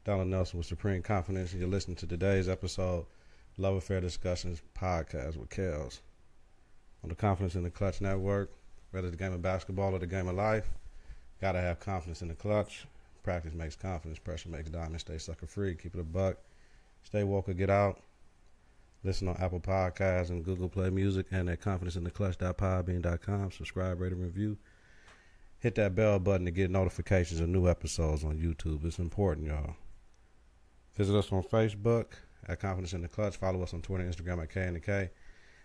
Donald Nelson with Supreme Confidence, and you're listening to today's episode, Love Affair Discussions Podcast with Kels. On the Confidence in the Klutch Network, whether it's the game of basketball or the game of life, gotta have confidence in the clutch. Practice makes confidence, pressure makes diamonds. Stay sucker free, keep it a buck. Stay woke or get out. Listen on Apple Podcasts and Google Play Music and at confidenceintheclutch.podbean.com. Subscribe, rate, and review. Hit that bell button to get notifications of new episodes on YouTube. It's important, y'all. Visit us on Facebook at Confidence in the Klutch. Follow us on Twitter and Instagram at K and the K.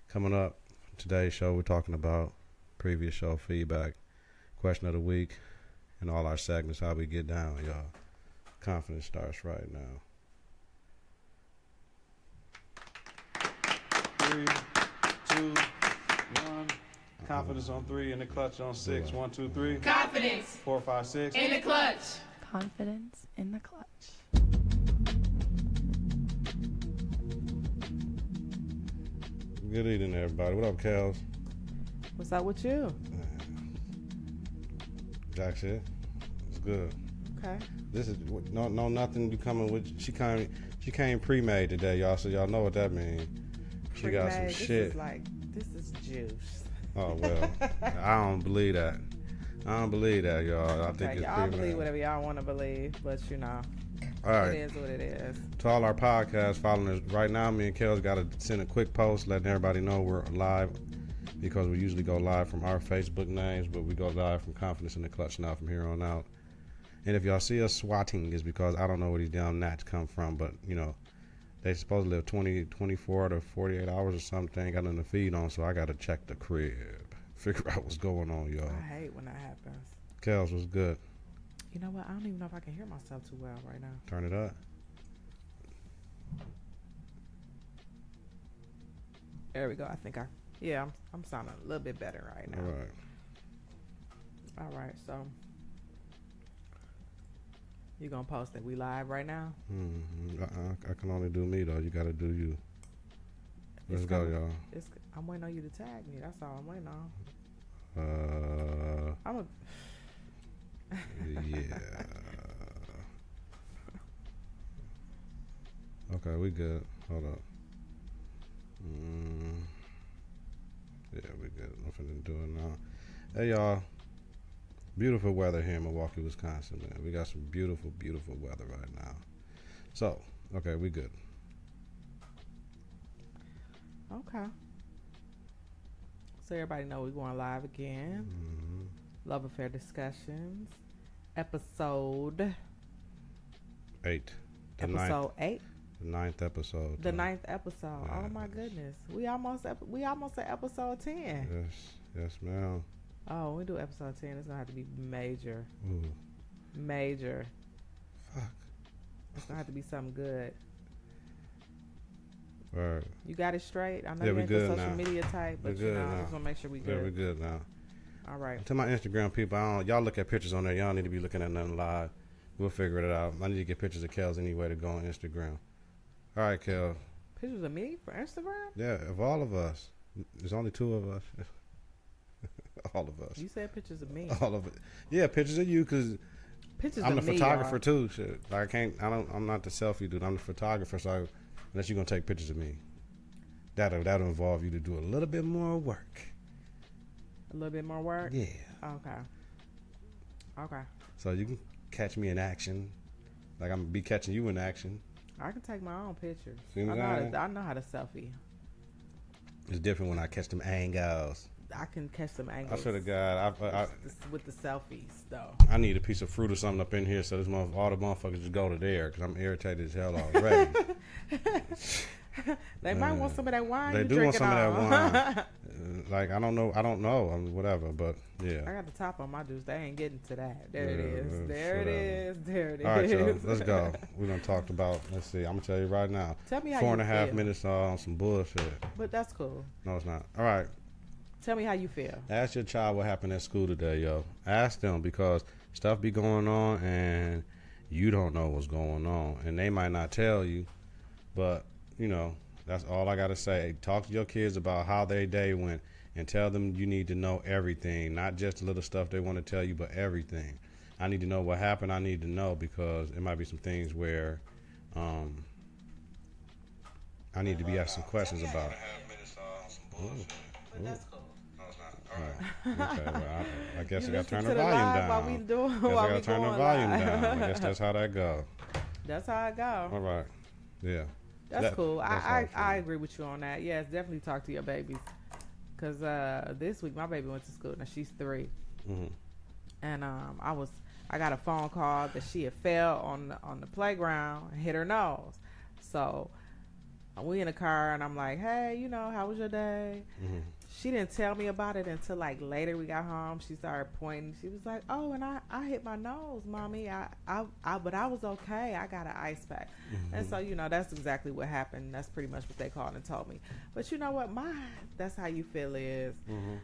Coming up, today's show, we're talking about previous show feedback, question of the week, and all our segments, how we get down, y'all. Confidence starts right now. 3, 2, 1. Confidence on 3, in the clutch on 6. 1, 2, 3. Confidence 4, 5, 6. in the clutch. Confidence in the clutch. Good evening, everybody. What up, Kels? What's up with you? Jack shit. It's good. Okay. This is no nothing. You coming with? She came pre-made today, y'all. So y'all know what that means. She got some shit. This is juice. Oh well, I don't believe that. Y'all. I think it's y'all pre-made. believe whatever y'all want to believe, but you know, all right. it is what it is. To all our podcast followers, right now, me and Kels got to send a quick post letting everybody know we're live, because we usually go live from our Facebook names, but we go live from Confidence in the Klutch now from here on out. And if y'all see us swatting, it's because I don't know where these damn gnats come from, but you know, they supposed to live 24 to 48 hours or something. Got nothing to feed on, so I got to check the crib, figure out what's going on, y'all. I hate when that happens. Kels, what's good? You know what? I don't even know if I can hear myself too well right now. Turn it up. There we go. I think I'm sounding a little bit better right now. All right. So you gonna post that we live right now? I can only do me though. You got to do you. Let's go, y'all. I'm waiting on you to tag me. That's all I'm waiting on. Yeah. Okay, we good. Hold up. Yeah, we good. Nothing to do it now. Hey, y'all. Beautiful weather here in Milwaukee, Wisconsin, man. We got some beautiful, beautiful weather right now. So, okay, we good. Okay. So everybody know we're going live again. Love Affair Discussions. Episode 8. Episode 8? The 9th episode. The 9th episode. Yes. Oh my goodness. We almost at episode 10. Yes, ma'am. Oh, when we do episode 10, it's gonna have to be major. Ooh. Major. Fuck. It's gonna have to be something good. All right. You got it straight? I know Yeah, you we ain't the good social now. media type, but We you good know, I now. just wanna make sure we good. Yeah, we good now. All right. To my Instagram people, y'all look at pictures on there. Y'all need to be looking at nothing live. We'll figure it out. I need to get pictures of Kels anyway to go on Instagram. All right, Kel. Pictures of me for Instagram? Yeah, of all of us. There's only 2 of us. All of us. You said pictures of me. All of it. Yeah, pictures of you, because Pictures I'm of the me, photographer y'all. too. Shit. I'm not the selfie dude. I'm the photographer, so unless you're going to take pictures of me, that'll involve you to do a little bit more work. A little bit more work? Yeah. Okay. So you can catch me in action. Like I'm going to be catching you in action. I can take my own pictures. See what I'm saying? I know how to selfie. It's different when I catch them angles. I can catch some angles. I swear to God, with the selfies, though. I need a piece of fruit or something up in here so all the motherfuckers just go to there, because I'm irritated as hell already. They might want some of that wine. They do want some of that wine. Like, I don't know. I mean, whatever, but yeah. I got the top on my juice. They ain't getting to that. There Yeah, it is. There it is. There it is. All right, y'all. Let's go. We're going to talk about, let's see. I'm going to tell you right now. Tell me how 4.5 feel. minutes on some bullshit. But that's cool. No, it's not. All right. Tell me how you feel. Ask your child what happened at school today, yo. Ask them, because stuff be going on and you don't know what's going on. And they might not tell you, but, you know, that's all I got to say. Talk to your kids about how their day went and tell them you need to know everything, not just the little stuff they want to tell you, but everything. I need to know what happened. I need to know because it might be some things where I need to be asking questions about. That's cool. Okay, well, I guess I got to turn the the volume live down. While we doing, I while got we to turn the going volume live. down. I guess that's how that go. That's how I go. All right. Yeah. That's cool. That's how I agree with you on that. Yes, definitely talk to your babies. Because this week my baby went to school. Now she's 3. Mm-hmm. And I got a phone call that she had fell on the playground and hit her nose. So we in the car and I'm like, hey, how was your day? Mm-hmm. She didn't tell me about it until like later we got home. She started pointing. She was like, oh, and I hit my nose, mommy. But I was okay. I got an ice pack. Mm-hmm. And so, that's exactly what happened. That's pretty much what they called and told me. But you know what? That's how you feel is. Mm-hmm.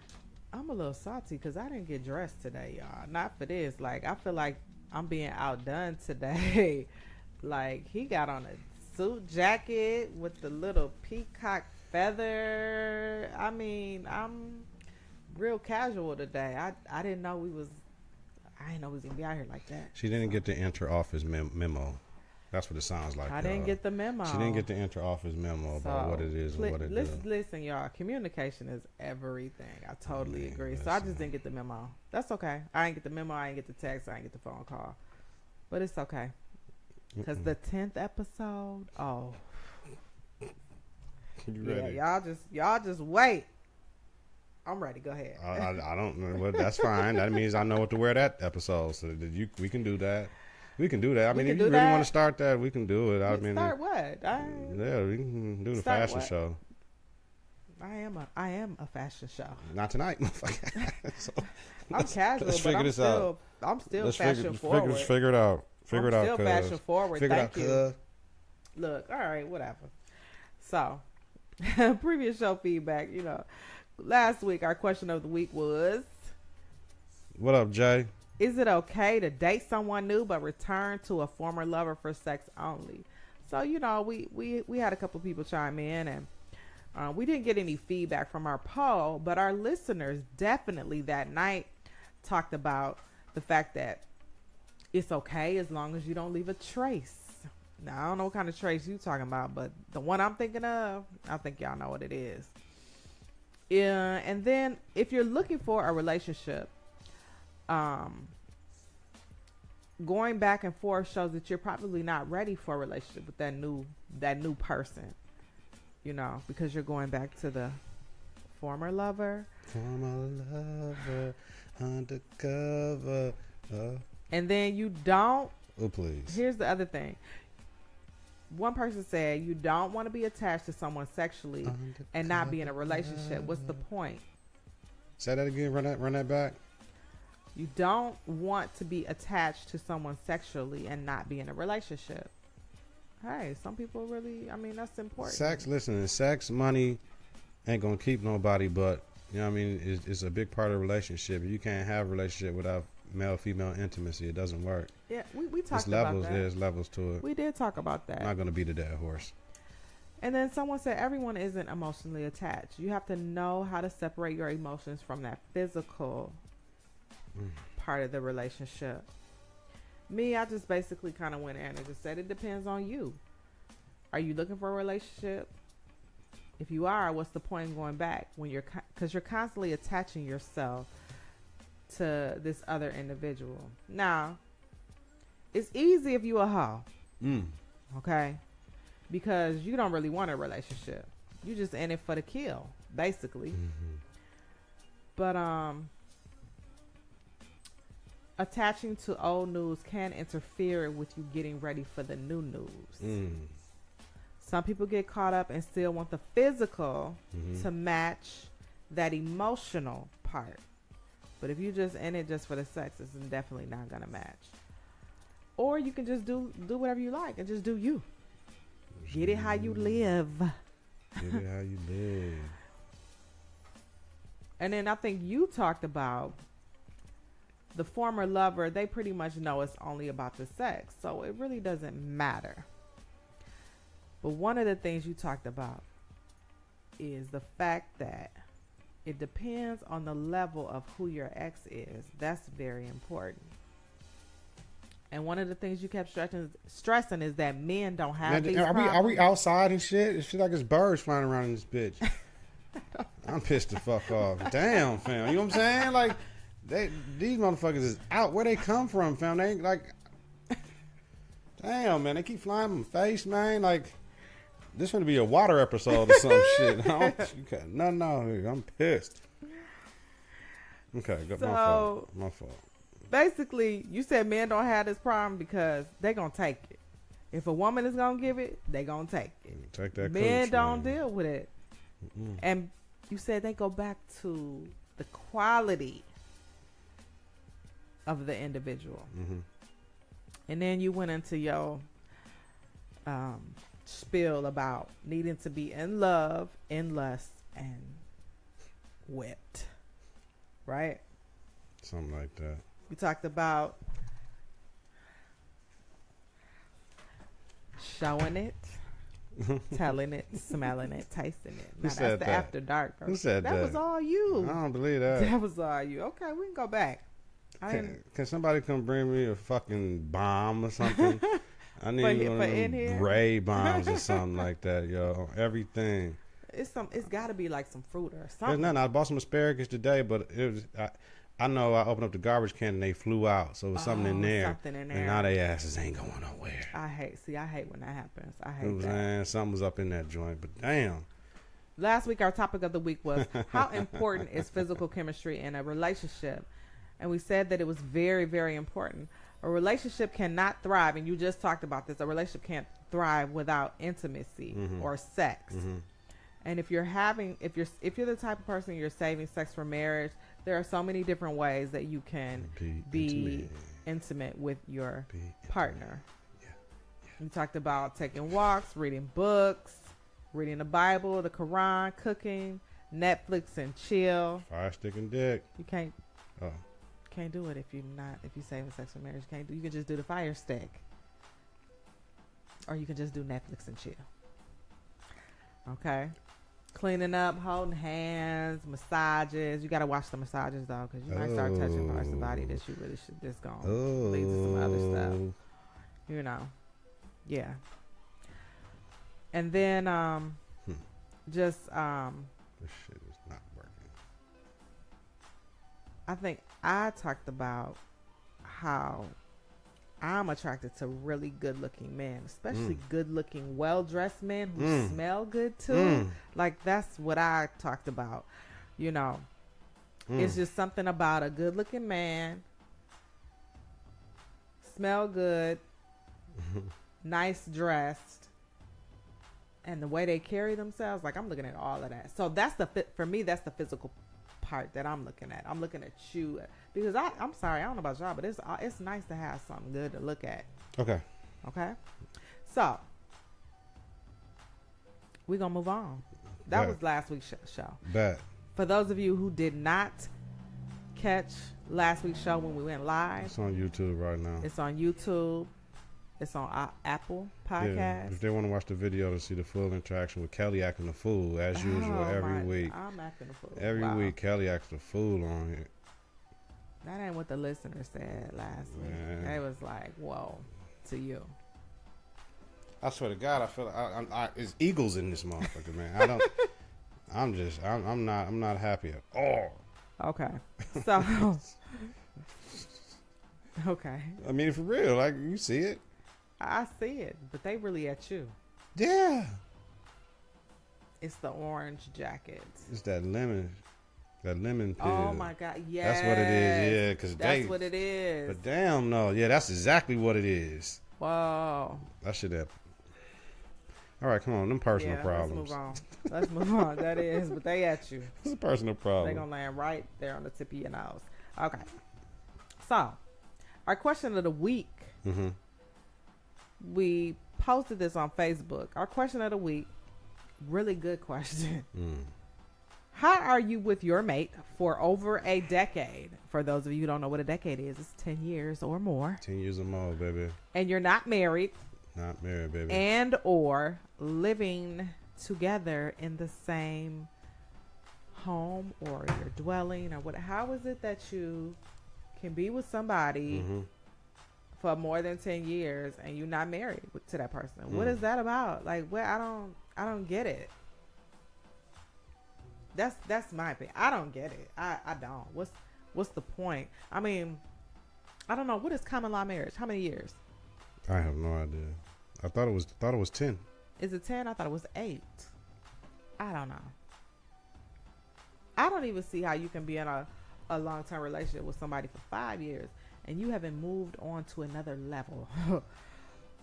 I'm a little salty because I didn't get dressed today, y'all. Not for this. Like, I feel like I'm being outdone today. Like, he got on a suit jacket with the little peacock feather. I mean, I'm real casual today. I didn't know we was gonna be out here like that. She didn't get to enter office memo. That's what it sounds like. I didn't get the memo. She didn't get to enter office memo about what it is and what it is. Listen, y'all. Communication is everything. I totally agree. So I just didn't get the memo. That's okay. I didn't get the memo. I didn't get the text. I didn't get the phone call. But it's okay. Because the 10th episode, you ready? Yeah, y'all just wait. I'm ready. Go ahead. I don't know. Well, that's fine. That means I know what to wear that episode. So we can do that. We can do that. I mean, if you really want to start that, we can do it. Start what? Yeah, we can do the fashion show. I am a fashion show. Not tonight. So, I'm casual, but I'm still fashion forward. Let's figure it out. Figure it out. Still fashion forward. Thank you. Cuz. Look, all right, whatever. So, previous show feedback. Last week our question of the week was, "What up, Jay? Is it okay to date someone new but return to a former lover for sex only?" So, we had a couple people chime in, and we didn't get any feedback from our poll, but our listeners definitely that night talked about the fact that it's okay as long as you don't leave a trace. Now, I don't know what kind of trace you talking about, but the one I'm thinking of, I think y'all know what it is. Yeah, and then if you're looking for a relationship, going back and forth shows that you're probably not ready for a relationship with that new person, because you're going back to the former lover. Former lover, undercover. And then you don't. Oh, please. Here's the other thing. One person said you don't want to be attached to someone sexually and not be in a relationship. What's the point? Say that again. Run that back. You don't want to be attached to someone sexually and not be in a relationship. Hey, some people really, that's important. Sex, money ain't going to keep nobody, but, it's a big part of a relationship. You can't have a relationship without male-female intimacy. It doesn't work. Yeah, we talked about that. There's levels to it. We did talk about that. I'm not going to beat a dead horse. And then someone said everyone isn't emotionally attached. You have to know how to separate your emotions from that physical part of the relationship. Me, I just basically kind of went in and just said it depends on you. Are you looking for a relationship? If you are, what's the point in going back when because you're constantly attaching yourself to this other individual. Now, it's easy if you a hoe. Okay? Because you don't really want a relationship. You just in it for the kill, basically. Mm-hmm. But attaching to old news can interfere with you getting ready for the new news. Some people get caught up and still want the physical to match that emotional part. But if you just in it just for the sex, it's definitely not going to match. Or you can just do whatever you like and just do you. Get it how you live. Get it how you live. And then I think you talked about the former lover. They pretty much know it's only about the sex. So it really doesn't matter. But one of the things you talked about is the fact that it depends on the level of who your ex is. That's very important. And one of the things you kept stressing is that men don't have Man, these are problems. we outside and shit? It feels like it's birds flying around in this bitch. I'm pissed the fuck off. Damn, fam. You know what I'm saying? Like, these motherfuckers is out. Where they come from, fam? They ain't like, damn, man. They keep flying in my face, man. Like, this gonna be a water episode or some shit. No, I'm pissed. Okay, my fault. Basically, you said men don't have this problem because they gonna take it. If a woman is gonna give it, they gonna take it. Take that. Men don't deal with it. And you said they go back to the quality of the individual. And then you went into your spiel about needing to be in love, in lust, and whipped. Right? Something like that. We talked about showing it, telling it, smelling it, tasting it. Now, that's the after dark. Bro. Who said that? That was all you. I don't believe that. That was all you. Okay, we can go back. Can somebody come bring me a fucking bomb or something? I need one of them Ray bombs or something like that, yo. Everything. It's got to be like some fruit or something. There's nothing. I bought some asparagus today, but it was. I know I opened up the garbage can and they flew out, so it was something in there. And now they asses ain't going nowhere. I hate when that happens. I hate you know that. Something was up in that joint, but damn. Last week, our topic of the week was how important is physical chemistry in a relationship? And we said that it was very, very important. A relationship cannot thrive, and you just talked about this, a relationship can't thrive without intimacy or sex. And if you're the type of person you're saving sex for marriage, there are so many different ways that you can be intimate with your partner. Yeah. We talked about taking walks, reading books, reading the Bible, the Quran, cooking, Netflix and chill. Fire stick and dick. You can't do it if you're saving sex for marriage. You can just do the fire stick. Or you can just do Netflix and chill. Okay. Cleaning up, holding hands, massages. You got to watch the massages, though, because you might start touching parts of the body that you really should just go on. Lead to some other stuff. You know. Yeah. And then just... This shit is not working. I think I talked about how I'm attracted to really good-looking men, especially good-looking, well-dressed men who smell good too. Like that's what I talked about. You know, it's just something about a good-looking man, smell good, nice dressed, and the way they carry themselves. Like I'm looking at all of that. So that's for me. That's the physical part that I'm looking at. I'm looking at you because I'm sorry, I don't know about y'all, but it's nice to have something good to look at. Okay. So we're gonna move on. That was last week's show. Bet. For those of you who did not catch last week's show when we went live, it's on YouTube right now. It's on YouTube. It's on Apple Podcast. Yeah, if they want to watch the video to see the full interaction with Kelly acting a fool as usual every week. I'm acting a fool. Every week Kelly acts a fool on here. That ain't what the listener said last week. They was like, "Whoa," to you. I swear to God, I feel like it's eagles in this motherfucker, man. I'm not happy at all. Okay, so okay. I mean, for real, like you see it. I see it, but they really at you. Yeah. It's the orange jackets. It's that lemon pill. Oh my God, yes. That's what it is, yeah. That's what it is. But damn, no. Yeah, that's exactly what it is. Whoa. That should have. All right, come on. Them personal problems. Let's move on. That is, but they at you. It's a personal problem. They're going to land right there on the tip of your nose. Okay. So, our question of the week. We posted this on Facebook. Our question of the week, really good question. How are you with your mate for over a decade? For those of you who don't know what a decade is, it's 10 years or more. 10 years or more, baby. And you're not married. Not married, baby. And or living together in the same home or your dwelling or what? How is it that you can be with somebody for more than 10 years and you're not married to that person. What is that about? Like, what? I don't get it. That's my opinion. I don't get it. I don't. What's the point? I mean, I don't know. What is common law marriage? How many years? I have no idea. I thought it was 10. Is it 10? I thought it was 8. I don't know. I don't even see how you can be in a long-term relationship with somebody for 5 years and you haven't moved on to another level.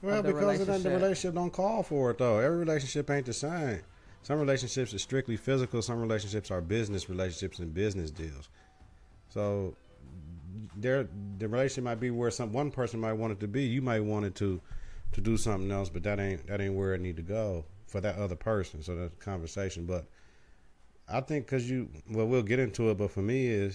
Well, because the relationship don't call for it, though. Every relationship ain't the same. Some relationships are strictly physical. Some relationships are business relationships and business deals. So the relationship might be where one person might want it to be. You might want it to do something else, but that ain't where it need to go for that other person. So that's a conversation. But I think we'll get into it, but for me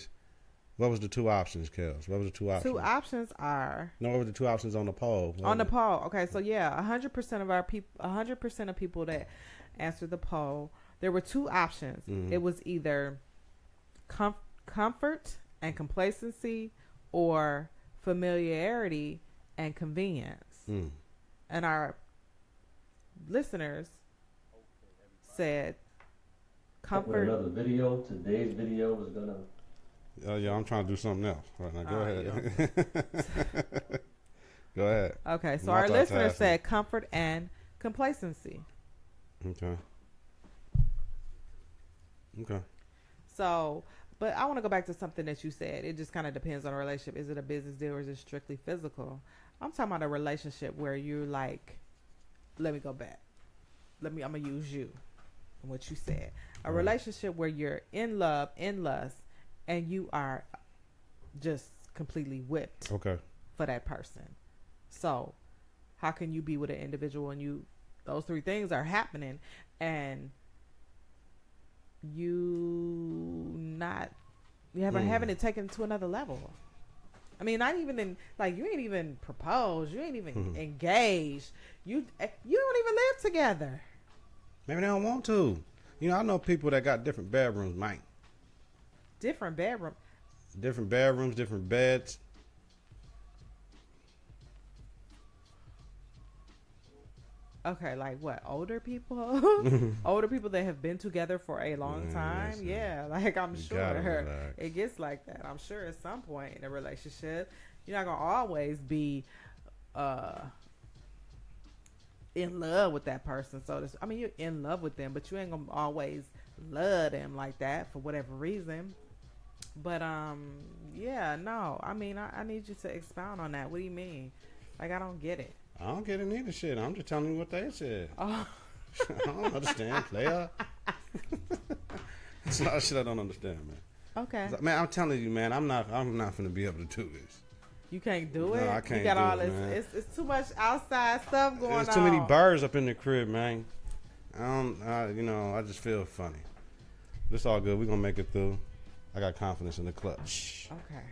what was the two options, Kels? What was the two options? Two options are... No, what were the two options on the poll? On the poll. Okay, so yeah, 100% of our people, 100% of people that answered the poll, there were two options. Mm-hmm. It was either comfort and complacency or familiarity and convenience. Mm. And our listeners said comfort. Another video. Today's video was gonna... yeah, I'm trying to do something else right now. Go ahead. Yeah. Go ahead. Okay, so our listeners said comfort and complacency. Okay. So, but I want to go back to something that you said. It just kind of depends on the relationship. Is it a business deal or is it strictly physical? I'm talking about a relationship where you're like, let me go back. I'm going to use you and what you said. A relationship where you're in love, in lust, and you are just completely whipped for that person. So how can you be with an individual and those three things are happening and having it taken to another level? I mean, not even you ain't even proposed. You ain't even engaged. You don't even live together. Maybe they don't want to. I know people that got different bedrooms, Mike. Different bedrooms, different beds. Okay, like what? Older people? Older people that have been together for a long time? Yeah, like I'm sure it gets like that. I'm sure at some point in a relationship, you're not going to always be in love with that person. So you're in love with them, but you ain't going to always love them like that for whatever reason. But yeah, no. I mean, I need you to expound on that. What do you mean? Like, I don't get it. I don't get it neither, shit. I'm just telling you what they said. Oh. I don't understand, player. That's a lot of shit I don't understand, man. Okay. Man, I'm telling you, man, I'm not gonna be able to do this. You can't do it? No, I can't. You got do all it, this. Man. It's too much outside stuff going on. There's too many birds up in the crib, man. I just feel funny. It's all good. We're gonna make it through. I got confidence in the clutch. Okay.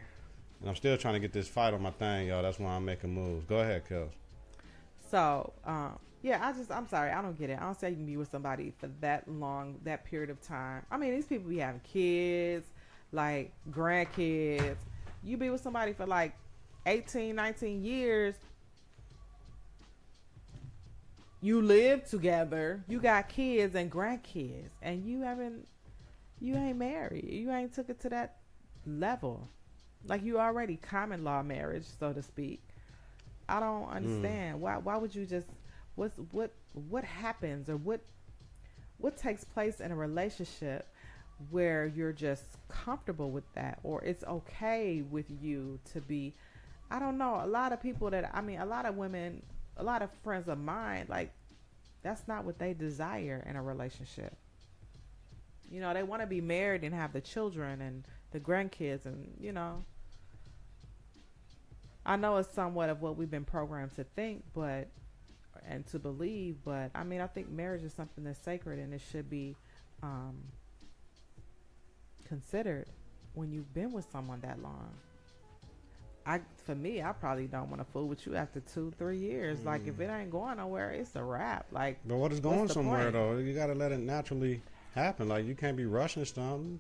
And I'm still trying to get this fight on my thing, y'all. That's why I'm making moves. Go ahead, Kels. So, I'm sorry. I don't get it. I don't say you can be with somebody for that long, that period of time. I mean, these people be having kids, like grandkids. You be with somebody for like 18, 19 years. You live together. You got kids and grandkids. And you ain't married. You ain't took it to that level. Like you already common law marriage, so to speak. I don't understand. Why would you just what happens or what takes place in a relationship where you're just comfortable with that, or it's okay with you to be, I don't know, a lot of people a lot of women, a lot of friends of mine, like that's not what they desire in a relationship. They want to be married and have the children and the grandkids and, I know it's somewhat of what we've been programmed to think, and to believe, but I think marriage is something that's sacred and it should be considered when you've been with someone that long. For me, I probably don't want to fool with you after 2-3 years. Like if it ain't going nowhere, it's a wrap. Like, but what is going somewhere though? You got to let it naturally happen. Like you can't be rushing something.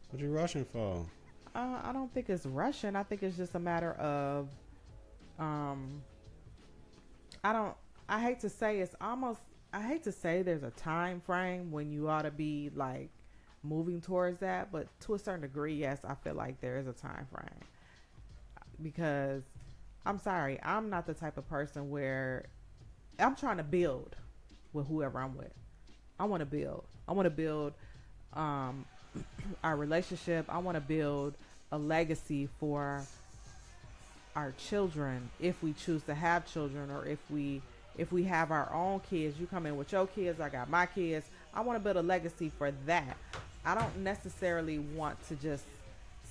What you rushing for? I don't think it's rushing. I think it's just a matter of I don't. I hate to say it's almost. I hate to say there's a time frame when you ought to be like moving towards that, but to a certain degree, yes, I feel like there is a time frame because I'm sorry, I'm not the type of person where I'm trying to build with whoever I'm with. I want to build. I want to build our relationship. I want to build a legacy for our children if we choose to have children, or if we have our own kids. You come in with your kids, I got my kids. I want to build a legacy for that. I don't necessarily want to just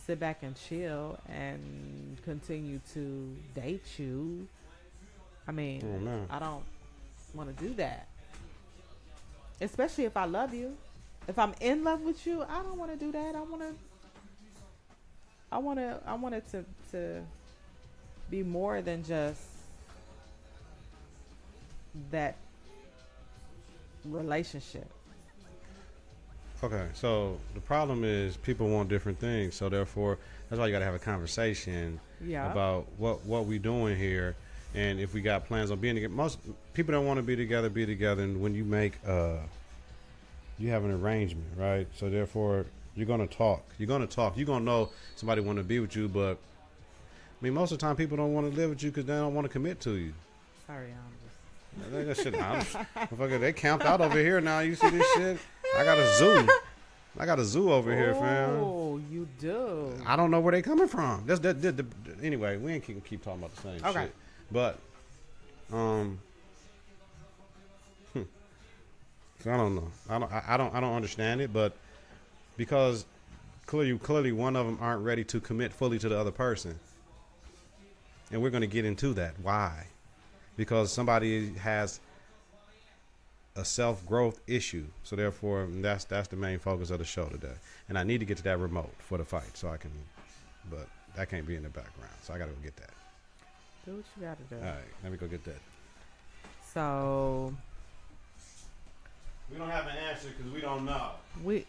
sit back and chill and continue to date you. I mean, I don't want to do that. Especially if I love you. If I'm in love with you, I don't want to do that. I want it to be more than just that relationship. Okay, so the problem is people want different things, so therefore that's why you got to have a conversation about what we doing here, and if we got plans on being together. Most people don't want to be together, and when you make you have an arrangement, right? So therefore you're gonna talk. You're gonna know somebody want to be with you, but I mean most of the time people don't want to live with you because they don't want to commit to you. Sorry, That shit, motherfucker, they camped out over here now. You see this shit? I got a zoo over here, fam. Oh, you do. I don't know where they coming from. Anyway, we ain't keep talking about the same shit. But, so I don't know. I don't understand it, but because clearly one of them aren't ready to commit fully to the other person, and we're going to get into that. Why? Because somebody has a self-growth issue. So therefore, that's the main focus of the show today. And I need to get to that remote for the fight so I can, but that can't be in the background. So I got to go get that. Do what you got to do. All right, let me go get that. So we don't have an answer because we don't know. We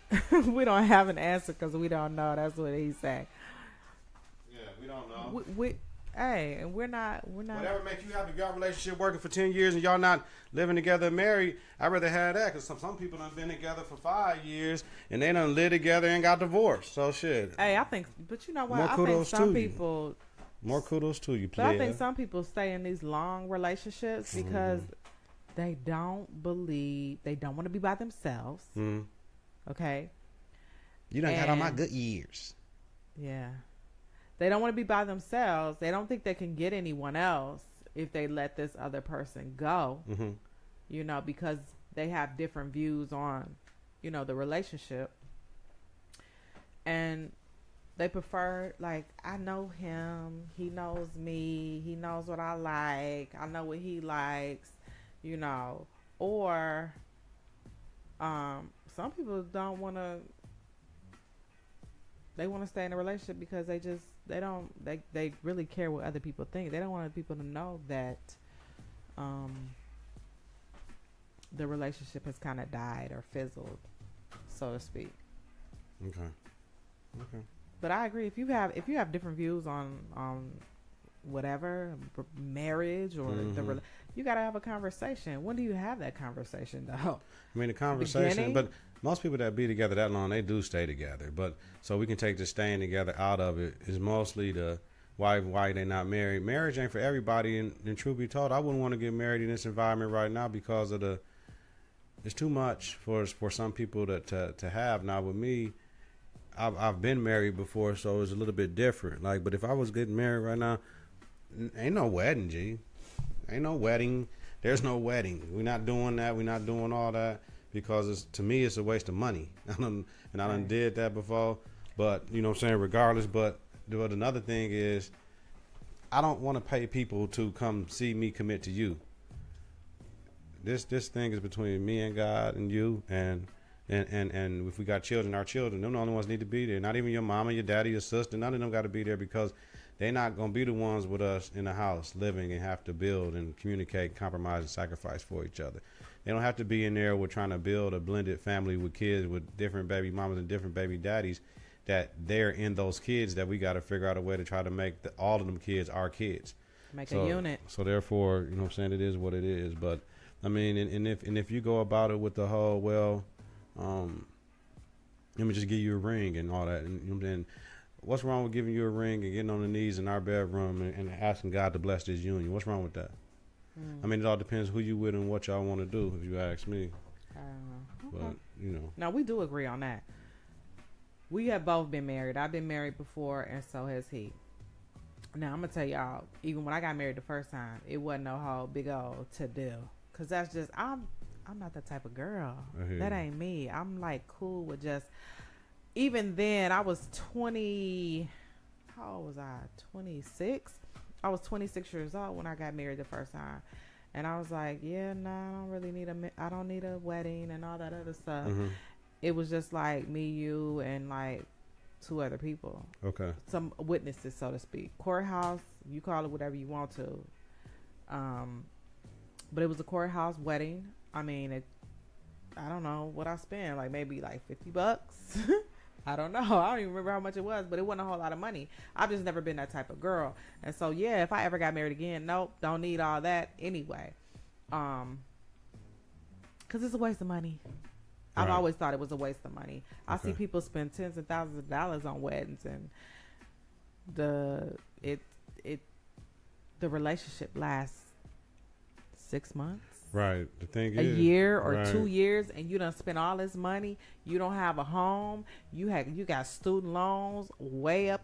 don't have an answer because we don't know. That's what he said. Yeah, we don't know. Hey, and we're not. Whatever makes you happy, y'all relationship working for 10 years and y'all not living together and married, I'd rather have that because some people done been together for 5 years and they done lived together and got divorced. So shit. Hey, I think, but you know what? More kudos I think some to you. people. More kudos to you, please. But I think some people stay in these long relationships because they don't want to be by themselves. Mm-hmm. Okay. You done got all my good years. Yeah. They don't want to be by themselves. They don't think they can get anyone else if they let this other person go, you know, because they have different views on, you know, the relationship. And they prefer, like, I know him. He knows me. He knows what I like. I know what he likes, you know. Or some people don't want to. They want to stay in a relationship because they really care what other people think. They don't want other people to know that the relationship has kind of died or fizzled, so to speak. Okay. But I agree, if you have different views on whatever, marriage or you got to have a conversation. When do you have that conversation though? I mean, the conversation, but most people that be together that long, they do stay together. But so we can take the staying together out of it is mostly the why they not married. Marriage ain't for everybody, and truth be told, I wouldn't want to get married in this environment right now because of it's too much for some people to have. Now with me, I've been married before, so it's a little bit different. Like, but if I was getting married right now, ain't no wedding, G. Ain't no wedding. There's no wedding. We're not doing that. We're not doing all that because to me, it's a waste of money. I done did that before, but you know what I'm saying, regardless. But another thing is, I don't want to pay people to come see me commit to you. This thing is between me and God and you, and if we got children, our children, them the only ones need to be there. Not even your mama, your daddy, your sister. None of them got to be there because they're not going to be the ones with us in the house living and have to build and communicate, compromise, and sacrifice for each other. They don't have to be in there. We're trying to build a blended family with kids with different baby mamas and different baby daddies, that they're in those kids that we got to figure out a way to try to make all of them kids our kids. Make a unit. So therefore, you know what I'm saying, it is what it is. But I mean, and if you go about it with the whole, well, let me just give you a ring and all that, and you know what I'm saying, what's wrong with giving you a ring and getting on the knees in our bedroom and asking God to bless this union? What's wrong with that? I mean, it all depends who you with and what y'all want to do, if you ask me. Okay. But, you know. Now, we do agree on that. We have both been married. I've been married before, and so has he. Now, I'm going to tell y'all, even when I got married the first time, it wasn't no whole big old to do. Because that's just, I'm not that type of girl. That ain't me. I'm like cool with just, even then, I was 20, how old was I? 26? I was 26 years old when I got married the first time. And I was like, yeah, no, I don't need a wedding and all that other stuff. It was just like me, you, and like 2 other people. Okay. Some witnesses, so to speak. Courthouse, you call it whatever you want to. But it was a courthouse wedding. I mean, I don't know what I spent, like maybe like $50. I don't know. I don't even remember how much it was, but it wasn't a whole lot of money. I've just never been that type of girl. And so, yeah, if I ever got married again, nope, don't need all that anyway. Because it's a waste of money. I've always thought it was a waste of money. I see people spend tens of thousands of dollars on weddings, and the relationship lasts 6 months. Right. The thing a is, year or 2 years, and you done spend all this money. You don't have a home. You got student loans way up.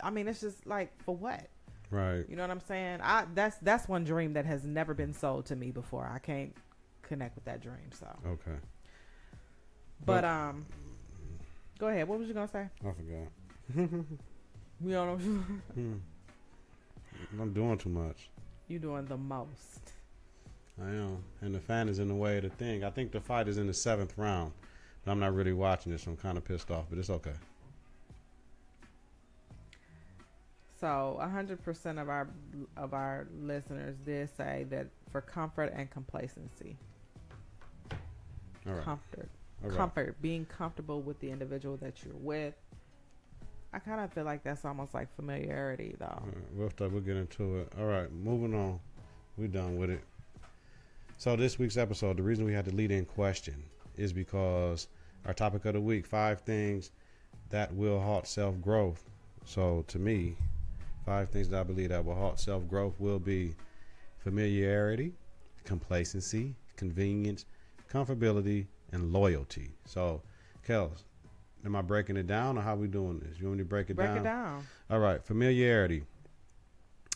I mean, it's just like, for what? Right. You know what I'm saying? That's one dream that has never been sold to me before. I can't connect with that dream. So okay. But go ahead. What was you gonna say? I forgot. You don't know. I'm doing too much. You doing the most. I am. And the fan is in the way of the thing. I think the fight is in the 7th round. But I'm not really watching it, so I'm kind of pissed off, but it's okay. So 100% of our listeners did say that for comfort and complacency. All right. Comfort, being comfortable with the individual that you're with. I kind of feel like that's almost like familiarity, though. We'll get into it. All right, moving on. We're done with it. So this week's episode, the reason we had the lead-in question is because our topic of the week, 5 things that will halt self-growth. So to me, 5 things that I believe that will halt self-growth will be familiarity, complacency, convenience, comfortability, and loyalty. So, Kels, am I breaking it down, or how we doing this? You want me to break it down? Break it down. All right. Familiarity.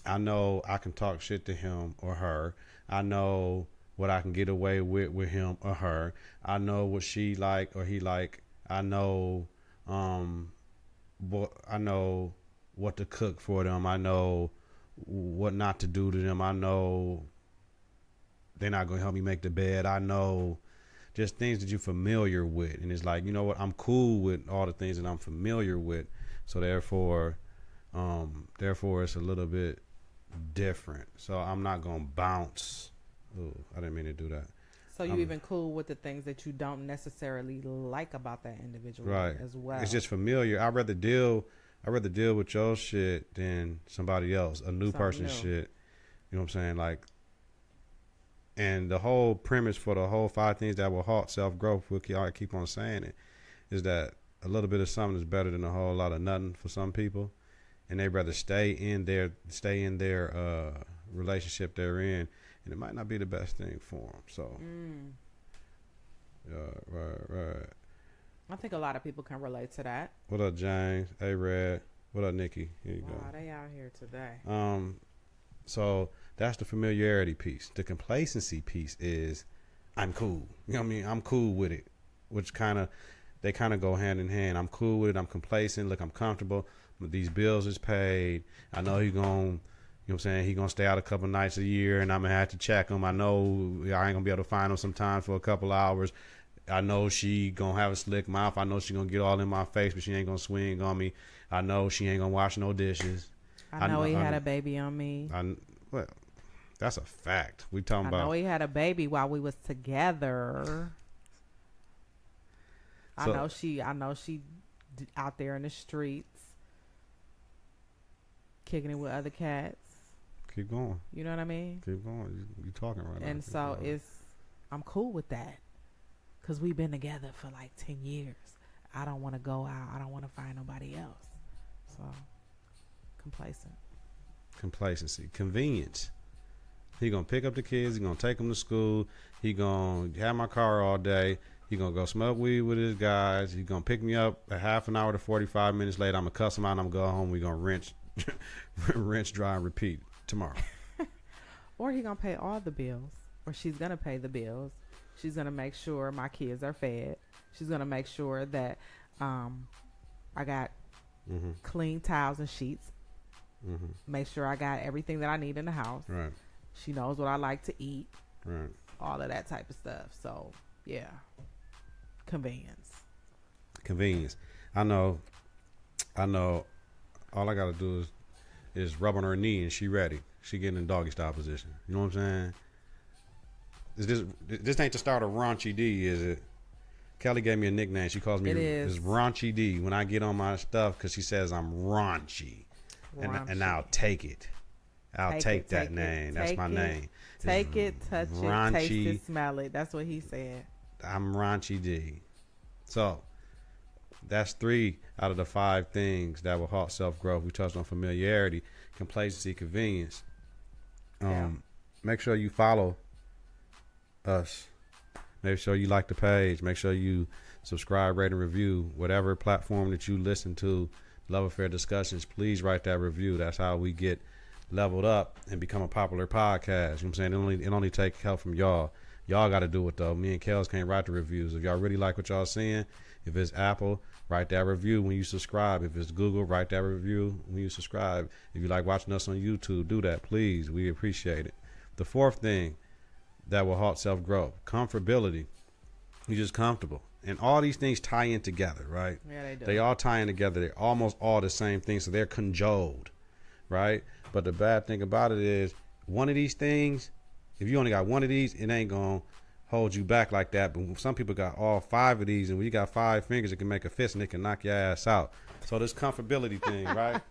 I know I can talk shit to him or her. I know what I can get away with him or her. I know what she like or he like. I know what to cook for them. I know what not to do to them. I know they're not going to help me make the bed. I know just things that you're familiar with. And it's like, you know what? I'm cool with all the things that I'm familiar with. So therefore it's a little bit different. So I'm not going to bounce. Ooh, I didn't mean to do that. So you even cool with the things that you don't necessarily like about that individual, right, as well. It's just familiar. I'd rather deal with your shit than somebody else, a new person's shit. You know what I'm saying? Like, and the whole premise for the whole 5 things that will halt self-growth, I keep on saying it, is that a little bit of something is better than a whole lot of nothing for some people, and they'd rather stay in their relationship they're in, and it might not be the best thing for them. So, right. I think a lot of people can relate to that. What up, James? Hey, Red. What up, Nikki? Here you go. Wow, they out here today. So that's the familiarity piece. The complacency piece is I'm cool. You know what I mean? I'm cool with it, which they kind of go hand in hand. I'm cool with it. I'm complacent. Look, I'm comfortable. These bills is paid. I know he's going to, you know what I'm saying, he's going to stay out a couple nights a year, and I'm going to have to check him. I know I ain't going to be able to find him sometimes for a couple hours. I know she going to have a slick mouth. I know she going to get all in my face, but she ain't going to swing on me. I know she ain't going to wash no dishes. I know he had a baby on me. Well, that's a fact. We talking about. I know he had a baby while we was together. I know she out there in the streets kicking it with other cats. Keep going. You know what I mean? Keep going. You talking right now. And Keep so going. I'm cool with that because we've been together for like 10 years. I don't want to go out. I don't want to find nobody else. So complacent. Complacency. Convenience. He gonna pick up the kids. He gonna take them to school. He gonna have my car all day. He gonna go smoke weed with his guys. He gonna pick me up a half an hour to 45 minutes later. I'm gonna cuss him out and I'm gonna go home. We gonna rinse, dry, and repeat tomorrow. Or he gonna pay all the bills, or she's gonna pay the bills. She's gonna make sure my kids are fed. She's gonna make sure that I got clean towels and sheets. Make sure I got everything that I need in the house. Right. She knows what I like to eat. Right. All of that type of stuff. So yeah, Convenience. I know. All I gotta do is rub on her knee and she ready. She getting in doggy style position. You know what I'm saying? This ain't the start of Raunchy D, is it? Kelly gave me a nickname. She calls me it's Raunchy D when I get on my stuff because she says I'm raunchy. And I'll take it. I'll take that name. That's my name. Take it, touch Raunchy. it, taste it, smell it. That's what he said. I'm Raunchy D. So that's 3 out of the 5 things that will halt self-growth. We touched on familiarity, complacency, convenience. Make sure you follow us. Make sure you like the page. Make sure you subscribe, rate, and review. Whatever platform that you listen to, Love Affair Discussions, please write that review. That's how we get leveled up and become a popular podcast. You know what I'm saying? It only take help from y'all. Y'all got to do it, though. Me and Kels can't write the reviews. If y'all really like what y'all seeing, if it's Apple, write that review when you subscribe. If it's Google, write that review when you subscribe. If you like watching us on YouTube, do that, please. We appreciate it. The 4th thing that will halt self-growth, comfortability. You're just comfortable. And all these things tie in together, right? Yeah, they do. They all tie in together. They're almost all the same thing, so they're conjoined, right? But the bad thing about it is one of these things, if you only got one of these, it ain't going to hold you back like that. But some people got all 5 of these, and when you got 5 fingers, it can make a fist and it can knock your ass out. So this comfortability thing, right?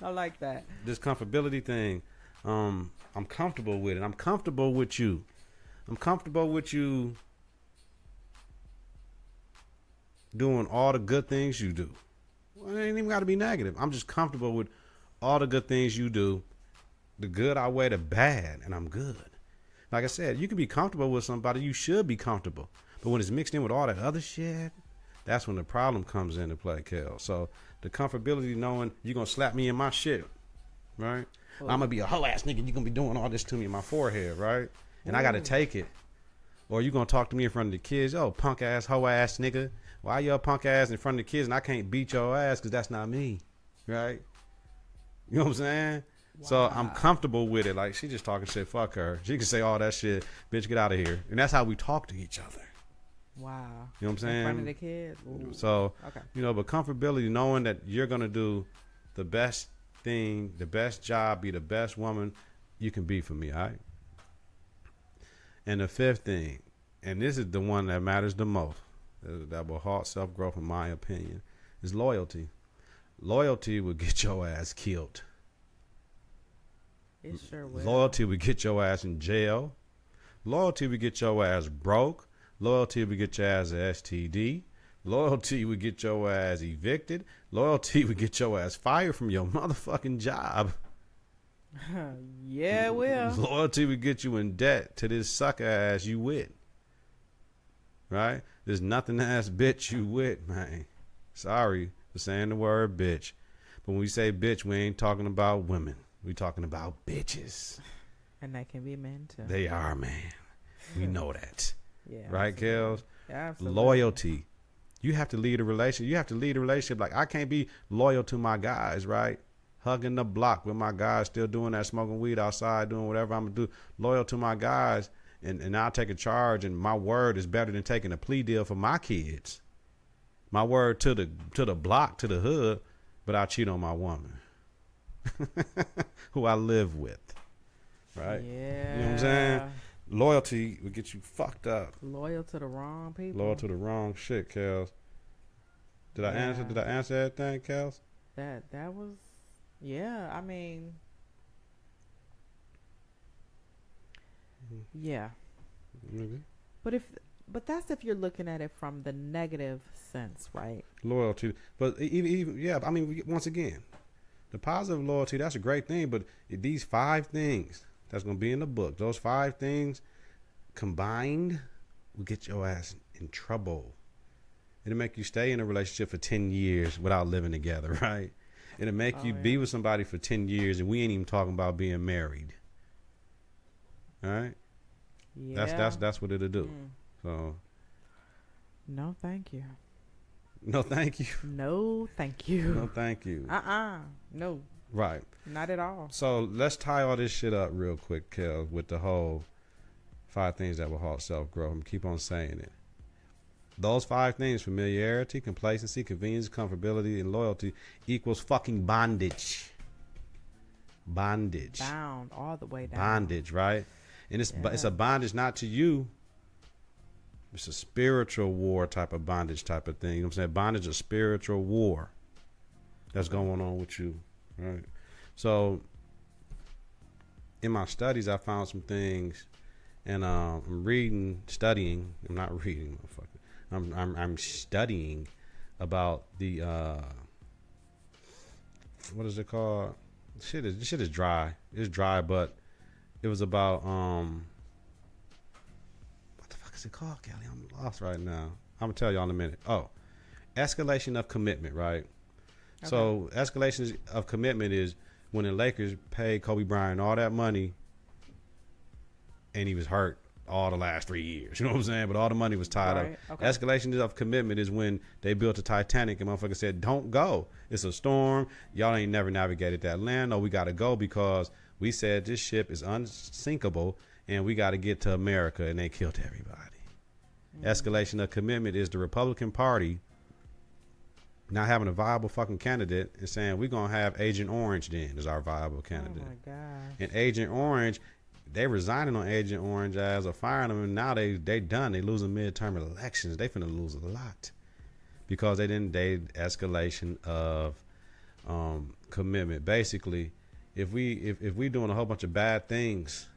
I like that. This comfortability thing, I'm comfortable with it. I'm comfortable with you. I'm comfortable with you doing all the good things you do. Well, it ain't even got to be negative. I'm just comfortable with all the good things you do. The good outweigh the bad, and I'm good. Like I said, you can be comfortable with somebody. You should be comfortable. But when it's mixed in with all that other shit, that's when the problem comes into play, Kel. So the comfortability knowing you're going to slap me in my shit, right? I'm going to be a hoe ass nigga. You're going to be doing all this to me in my forehead, right? And I got to take it. Or you going to talk to me in front of the kids. Yo, punk ass, hoe ass nigga. Why you a punk ass in front of the kids and I can't beat your ass because that's not me, right? You know what I'm saying? Wow. So I'm comfortable with it. Like, she just talking shit. Fuck her. She can say all that shit. Bitch, get out of here. And that's how we talk to each other. Wow. You know what I'm saying? In front of the kids. Ooh. So, okay. But comfortability, knowing that you're going to do the best thing, the best job, be the best woman you can be for me, all right? And the 5th thing, and this is the one that matters the most, that will halt self-growth in my opinion, is loyalty. Loyalty will get your ass killed. It sure will. Loyalty will get your ass in jail. Loyalty will get your ass broke. Loyalty will get your ass a STD. Loyalty will get your ass evicted. Loyalty will get your ass fired from your motherfucking job. Yeah, it will. Loyalty will get you in debt to this sucker ass you with. Right? There's nothing ass bitch you with, man. Sorry for saying the word bitch. But when we say bitch, we ain't talking about women. We talking about bitches. And that can be men too. They are, man. We know that. Yeah. Right, Kels? Yeah, absolutely. Loyalty. You have to lead a relationship. You have to lead a relationship. Like, I can't be loyal to my guys, right? Hugging the block with my guys, still doing that, smoking weed outside, doing whatever I'm going to do. Loyal to my guys. And I'll take a charge, and my word is better than taking a plea deal for my kids. My word to the block, to the hood, but I cheat on my woman. Who I live with. Right? Yeah. You know what I'm saying? Loyalty will get you fucked up. Loyal to the wrong people. Loyal to the wrong shit, Kels. Did I answer everything, Kels? That was, yeah, I mean, Yeah. Okay. But that's if you're looking at it from the negative sense, right? Loyalty. But even yeah, I mean, once again, the positive loyalty, that's a great thing. But these 5 things that's going to be in the book, those 5 things combined will get your ass in trouble. It'll make you stay in a relationship for 10 years without living together, right? It'll make you be with somebody for 10 years and we ain't even talking about being married. All right? Yeah. That's what it'll do. So no, thank you. no thank you. No, thank you. No thank you. No. Right. Not at all. So let's tie all this shit up real quick, Kels, with the whole 5 things that will halt self-growth. I'm keep on saying it. Those 5 things, familiarity, complacency, convenience, comfortability, and loyalty, equals fucking bondage. Bondage. Bound all the way down. Bondage, right? And it's a bondage not to you. It's a spiritual war type of bondage type of thing. You know what I'm saying? Bondage is spiritual war that's going on with you, right? So in my studies, I found some things, and I'm studying. I'm not reading, motherfucker. I'm studying about the what is it called? This shit is dry. It's dry, but it was about what the fuck is it called, Kelly? I'm lost right now. I'm gonna tell y'all in a minute. Oh, escalation of commitment, right? Okay. So escalation of commitment is when the Lakers paid Kobe Bryant all that money and he was hurt all the last 3 years. You know what I'm saying? But all the money was tied up. Okay. Escalation of commitment is when they built the Titanic and motherfucker said, don't go. It's a storm. Y'all ain't never navigated that land. No, we got to go because we said this ship is unsinkable and we got to get to America, and they killed everybody. Escalation of commitment is the Republican Party not having a viable fucking candidate and saying we're going to have Agent Orange then as our viable candidate. Oh, my God. And Agent Orange, they resigning on Agent Orange as or firing them, and now they done. They losing midterm elections. They finna lose a lot because they escalation of commitment. Basically, if we doing a whole bunch of bad things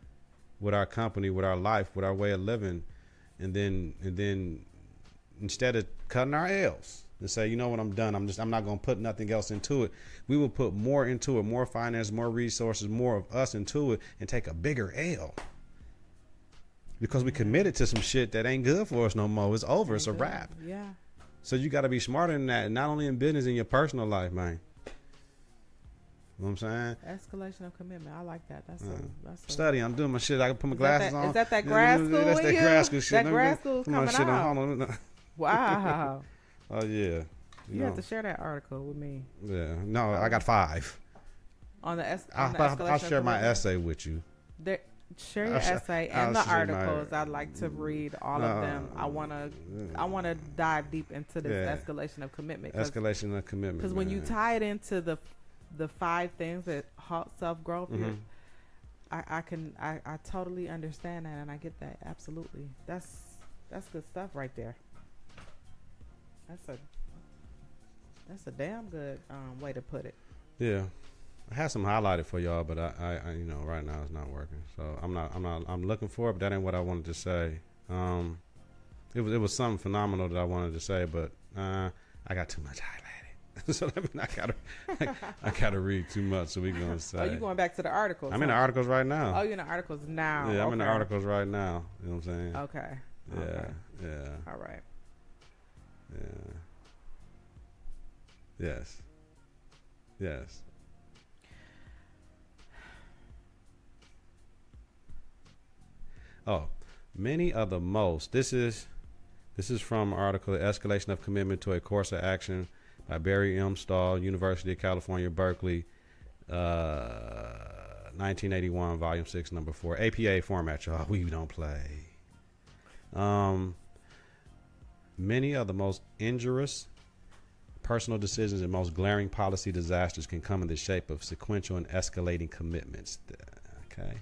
with our company, with our life, with our way of living, and then instead of cutting our L's and say, you know what, I'm done. I'm not gonna put nothing else into it. We will put more into it, more finance, more resources, more of us into it, and take a bigger L. Because we committed to some shit that ain't good for us no more. It's over. It's a wrap. Yeah. So you got to be smarter than that, not only in business, in your personal life, man. You know what I'm saying? Escalation of commitment. I like that. That's a study. I'm doing my shit. I can put my glasses on. Is that grad school? That's that grad school shit. That grad school coming out. Wow. Oh yeah. You have to share that article with me. Yeah. No, I got 5. On the I'll share my essay with you. Share your essay and the articles. I'd like to read all of them. I wanna dive deep into this escalation of commitment. Escalation of commitment. Because when you tie it into the 5 things that halt self-growth, I totally understand that, and I get that. Absolutely. That's good stuff right there. That's a damn good way to put it. Yeah. I had some highlighted for y'all, but I right now it's not working. So I'm looking for it, but that ain't what I wanted to say. It was something phenomenal that I wanted to say, but I got too much highlighted. So I gotta read too much, so we gonna say. Oh, you going back to the articles? I'm in the articles right now. Oh, you're in the articles now. Yeah, I'm in the articles right now. You know what I'm saying? Okay. Yeah. Okay. Yeah. All right. Yeah. Yes. Yes. Oh, many of the most. This is from an article, The Escalation of Commitment to a Course of Action by Barry M. Stahl, University of California, Berkeley, 1981, Volume 6, Number 4. Ep.8 format, y'all. We don't play. Many of the most injurious personal decisions and most glaring policy disasters can come in the shape of sequential and escalating commitments. Okay.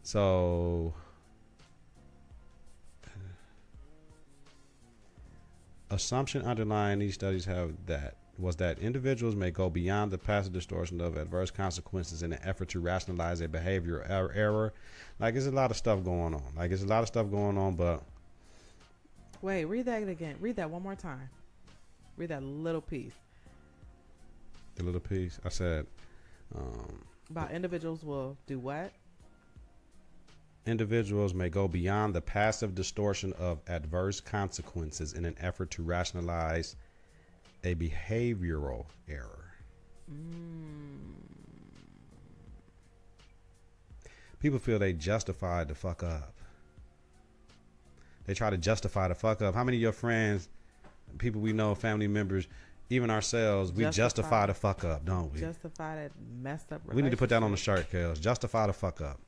So, assumption underlying these studies have that was that individuals may go beyond the passive distortion of adverse consequences in an effort to rationalize a behavior error. Like, there's a lot of stuff going on. But wait, read that again. Read that one more time. Read that little piece. The little piece I said. About individuals will do what? Individuals may go beyond the passive distortion of adverse consequences in an effort to rationalize a behavioral error. People feel they justified the fuck up. They try to justify the fuck up. How many of your friends, people we know, family members, even ourselves, we justify the fuck up, don't we? Justify that messed up relationship. We need to put that on the shirt, Kels. Justify the fuck up.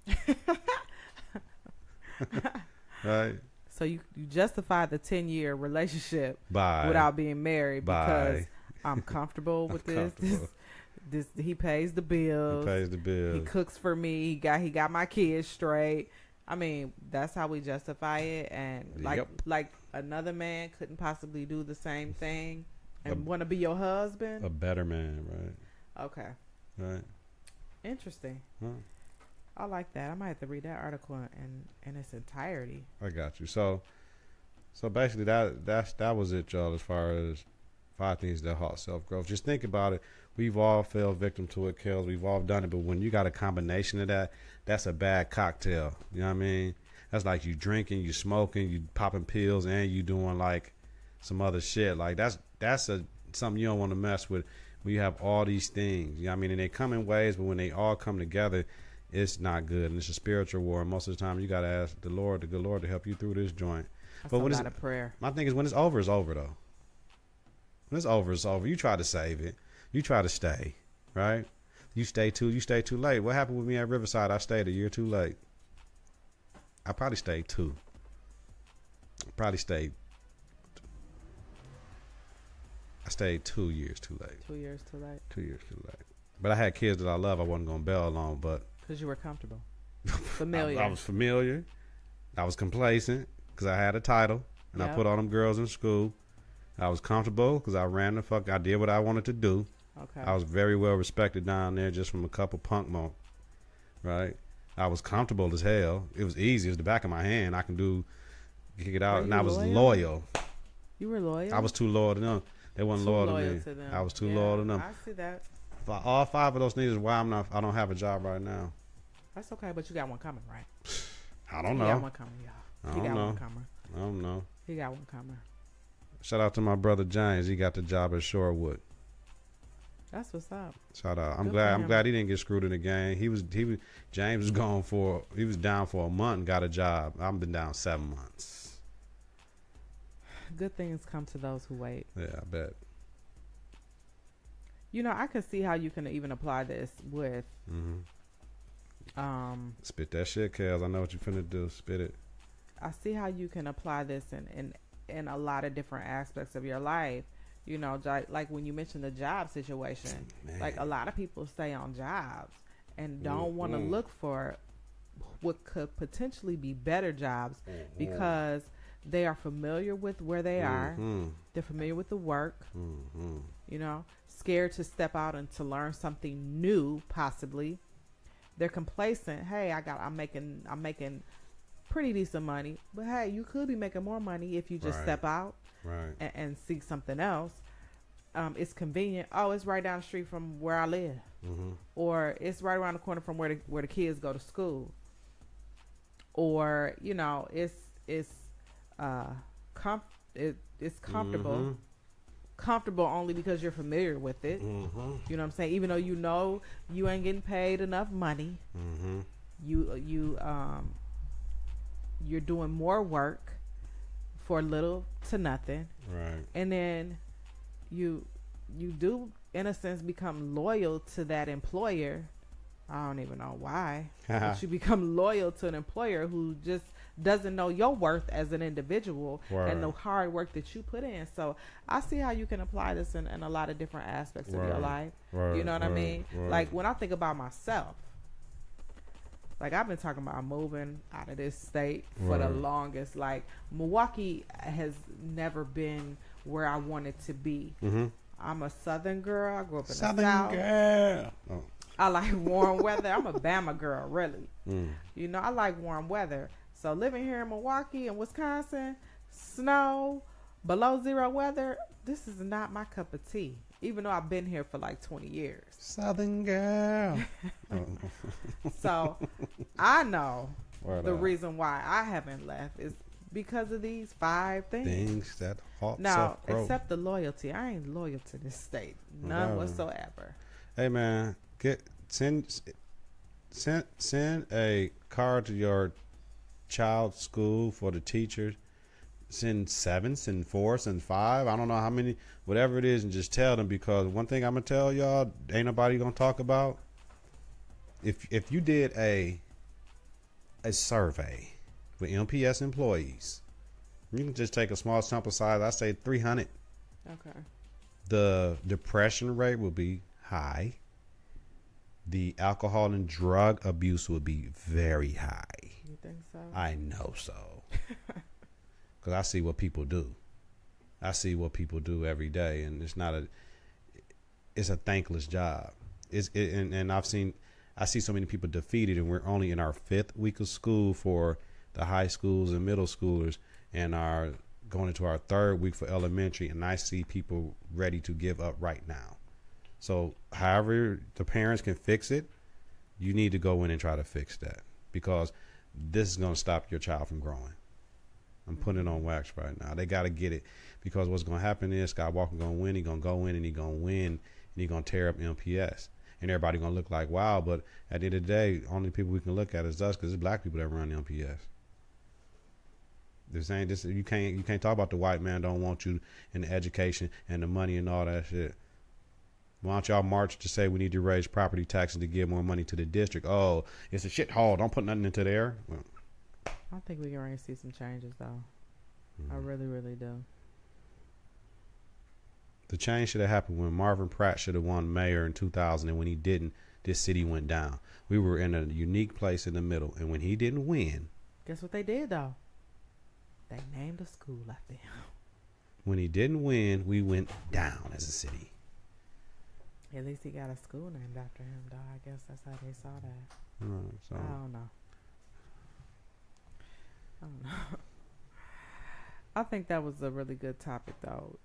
Right? So you justify the 10-year relationship Bye. Without being married Bye. because I'm comfortable with this. He pays the bills. He cooks for me. He got my kids straight. I mean, that's how we justify it. And like another man couldn't possibly do the same thing and want to be your husband. A better man, right? Okay. Right. Interesting. Huh. I like that. I might have to read that article in its entirety. I got you. So basically that was it, y'all, as far as 5 things that halt self-growth. Just think about it. We've all fell victim to it, Kels. We've all done it. But when you got a combination of that, that's a bad cocktail. You know what I mean? That's like you drinking, you smoking, you popping pills, and you doing like some other shit. Like that's something you don't want to mess with when you have all these things. You know what I mean? And they come in waves, but when they all come together, it's not good. And it's a spiritual war. And most of the time, you got to ask the good Lord, to help you through this joint. That's a lot of prayer. My thing is, when it's over, though. When it's over, it's over. You try to save it. You try to stay, right? You stay too late. What happened with me at Riverside? I stayed a year too late. I probably stayed 2. I stayed 2 years too late. 2 years too late. 2 years too late. But I had kids that I love. I wasn't going to bail on, but because you were comfortable. Familiar. I was familiar. I was complacent because I had a title and I put all them girls in school. I was comfortable because I ran the fuck. I did what I wanted to do. Okay. I was very well respected down there just from a couple punk monk. Right? I was comfortable as hell. It was easy. It was the back of my hand. I can kick it out. And I was loyal. You were loyal? I was too loyal to them. They wasn't loyal to me. I was too loyal to them. I see that. All 5 of those things is why I don't have a job right now. That's okay, but you got one coming, right? I don't know. He got one coming, y'all. I don't know. He got one coming. Shout out to my brother James. He got the job at Shorewood. That's what's up. Shout out. I'm glad he didn't get screwed in the game. James was down for a month and got a job. I've been down 7 months. Good things come to those who wait. Yeah, I bet. You know, I can see how you can even apply this with spit that shit, Kels. I know what you finna do. Spit it. I see how you can apply this in a lot of different aspects of your life. You know, like when you mentioned the job situation, like a lot of people stay on jobs and don't want to look for what could potentially be better jobs because they are familiar with where they are. They're familiar with the work. You know, scared to step out and to learn something new, possibly. They're complacent. Hey, I'm making pretty decent money, but hey, you could be making more money if you just step out and seek something else. It's convenient. Oh, it's right down the street from where I live, or it's right around the corner from where the kids go to school, or you know, it's comfortable. Comfortable only because you're familiar with it. You know what I'm saying? Even though you know you ain't getting paid enough money, you're doing more work for little to nothing, right? And then you do in a sense become loyal to that employer. I don't even know why, but you become loyal to an employer who just doesn't know your worth as an individual and the hard work that you put in. So I see how you can apply this in a lot of different aspects of your life. You know what I mean? Like when I think about myself, like I've been talking about moving out of this state for the longest. Like Milwaukee has never been where I wanted to be. I'm a Southern girl. I grew up in Southern the South. girl. Oh. I like warm weather. I'm a Bama girl, really. Mm. You know, I like warm weather. So living here in Milwaukee and Wisconsin, snow, below zero weather, this is not my cup of tea. Even though I've been here for like 20 years. Southern girl. Oh. So I know Word the up. reason why I haven't left is because of these 5 things. Things that halt Now, self-growth. except the loyalty. I ain't loyal to this state. None No. whatsoever. Hey man, send a card to your child's school for the teachers. Send 7, send 4, send 5. I don't know how many, whatever it is, and just tell them, because one thing I'm gonna tell y'all, ain't nobody gonna talk about. If you did a survey with MPS employees, you can just take a small sample size. I say 300. Okay. The depression rate will be high. The alcohol and drug abuse will be very high. You think so? I know so. Because I see what people do. I see what people do every day, and it's a thankless job. And I see so many people defeated, and we're only in our 5th week of school for the high schools and middle schoolers, and are going into our 3rd week for elementary, and I see people ready to give up right now. So however the parents can fix it, you need to go in and try to fix that, because this is going to stop your child from growing. I'm putting it on wax right now. They got to get it, because what's going to happen is Scott Walker going to win. He's going to go in and he's going to win, and he's going to tear up MPS. And everybody going to look like, wow. But at the end of the day, only people we can look at is us, because it's black people that run MPS. This ain't this. You can't talk about the white man don't want you in the education and the money and all that shit. Why don't y'all march to say we need to raise property taxes to give more money to the district? Oh, it's a shithole. Don't put nothing into there. Well, I think we can already see some changes, though. I really, really do. the change should have happened when Marvin Pratt should have won mayor in 2000, and when he didn't, this city went down. We were in a unique place in the middle, and when he didn't win, Guess what they did, though? They named a school after him. when he didn't win, we went down as a city. At least he got a school named after him, though. I guess that's how they saw that. So I don't know. I think that was a really good topic, though.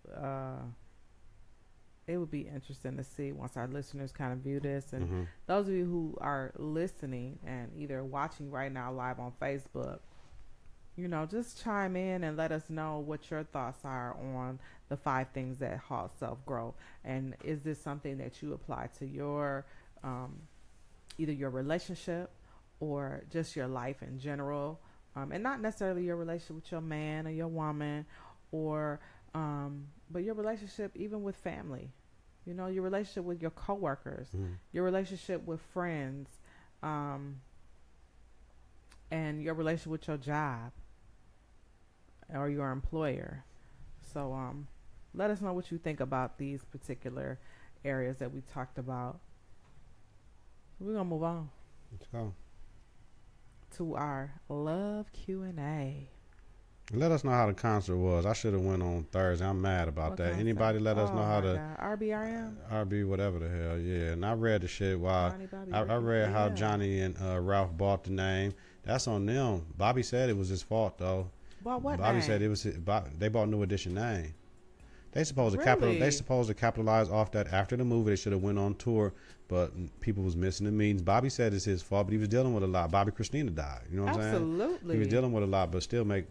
It would be interesting to see once our listeners kind of view this. And those of you who are listening and either watching right now live on Facebook, you know, just chime in and let us know what your thoughts are on the 5 things that halt self-growth. And is this something that you apply to your, either your relationship or just your life in general? And not necessarily your relationship with your man or your woman, or but your relationship even with family. You know, your relationship with your coworkers, your relationship with friends, and your relationship with your job or your employer. So let us know what you think about these particular areas that we talked about. We're going to move on. let's go. To our love Q&A. Let us know how the concert was. I should have went on Thursday. I'm mad about What that. concert? Anybody let us know how to RBRM? RB whatever the hell. Yeah, and I read the shit while Johnny, Bobby, I Ricky. read how Yeah. Johnny and Ralph bought the name. That's on them. Bobby said it was his fault though. Well, what Bobby name? said it was they bought New Edition name. They supposed to Really? They supposed to capitalize off that after the movie. They should have went on tour, but people was missing the meetings. Bobby said it's his fault, but he was dealing with a lot. Bobby Christina died. You know what I'm saying? Absolutely. He was dealing with a lot, but still make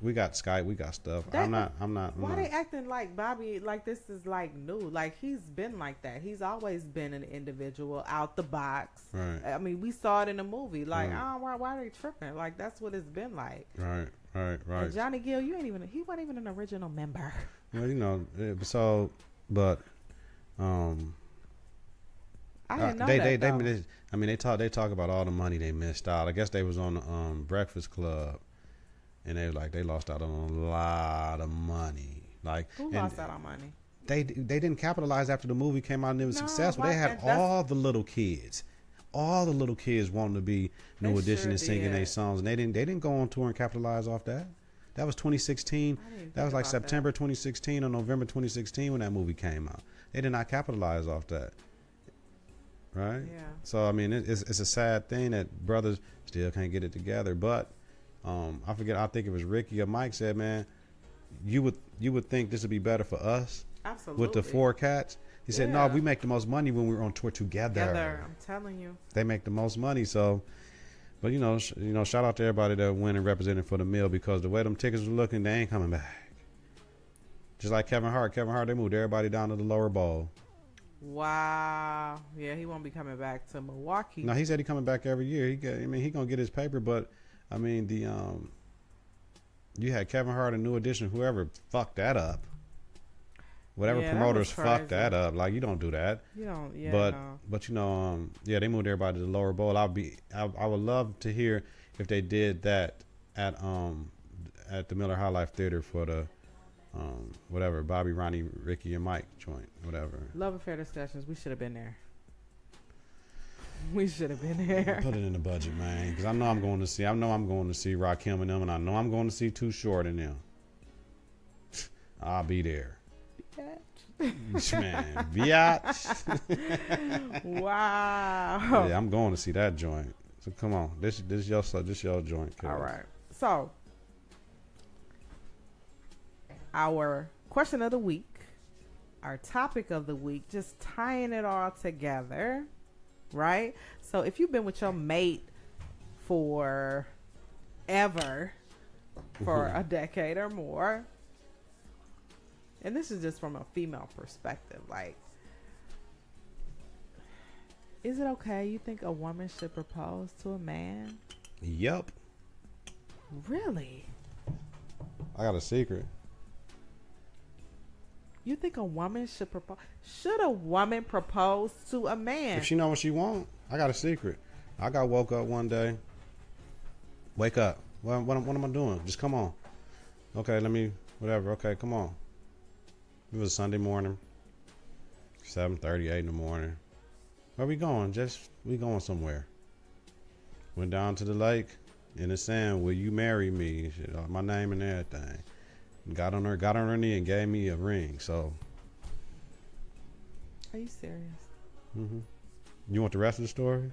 we got Skype, we got stuff. I'm not. Why they acting like Bobby, like this is like new? Like he's been like that. He's always been an individual, out the box. Right. I mean, we saw it in the movie. Like, Right. why are they tripping? Like that's what it's been like. Right. And Johnny Gill, he wasn't even an original member. Well, you know, so, but, I didn't know that. Though. I mean, they talk about all the money they missed out. I guess they was on the Breakfast Club, and they lost out on a lot of money. Like, Who lost out on money? They didn't capitalize after the movie came out and it was successful. why- They had and that's- all the little kids wanting to be New They Edition sure and singing did. their songs, and they didn't go on tour and capitalize off that. That was 2016. That was like September 2016 or November 2016 when that movie came out. They did not capitalize off that. Right? Yeah. So, I mean, it's a sad thing that brothers still can't get it together. But I think it was Ricky or Mike said, man, you would think this would be better for us. Absolutely. With the 4 cats. He said, no, we make the most money when we're on tour together. I'm telling you. They make the most money. So, but, shout out to everybody that went and represented for the meal, because the way them tickets were looking, they ain't coming back. Just like Kevin Hart. Kevin Hart, they moved everybody down to the lower bowl. Wow. Yeah, he won't be coming back to Milwaukee. No, he said he coming back every year. He going to get his paper, but, I mean, you had Kevin Hart and New Edition, whoever fucked that up. Whatever promoters fucked that up. Like, you don't do that. You don't, yeah. But they moved everybody to the lower bowl. I would love to hear if they did that at the Miller High Life Theater for the whatever, Bobby, Ronnie, Ricky, and Mike joint, whatever. Love Affair Discussions. We should have been there. We should have been there. Put it in the budget, man, because I know I'm going to see Rakim and them, and I know I'm going to see Too Short and them. I'll be there. Man, biatch. Wow. Yeah, I'm going to see that joint. So come on, this your joint. Kels. All right. So our question of the week, our topic of the week, just tying it all together, right? So if you've been with your mate for ever, for a decade or more. And this is just from a female perspective. Like, is it okay? You think a woman should propose to a man? Yep. Really? I got a secret. You think a woman should propose? Should a woman propose to a man? If she know what she want. I got a secret. I got woke up one day. Wake up. What am I doing? Just come on. Okay, whatever. Okay, come on. It was a Sunday morning, 7:30, 8 in the morning. Where we going? We going somewhere. Went down to the lake in the sand. Will you marry me? My name and everything. Got on her knee and gave me a ring. So. Are you serious? Mm-hmm. You want the rest of the story?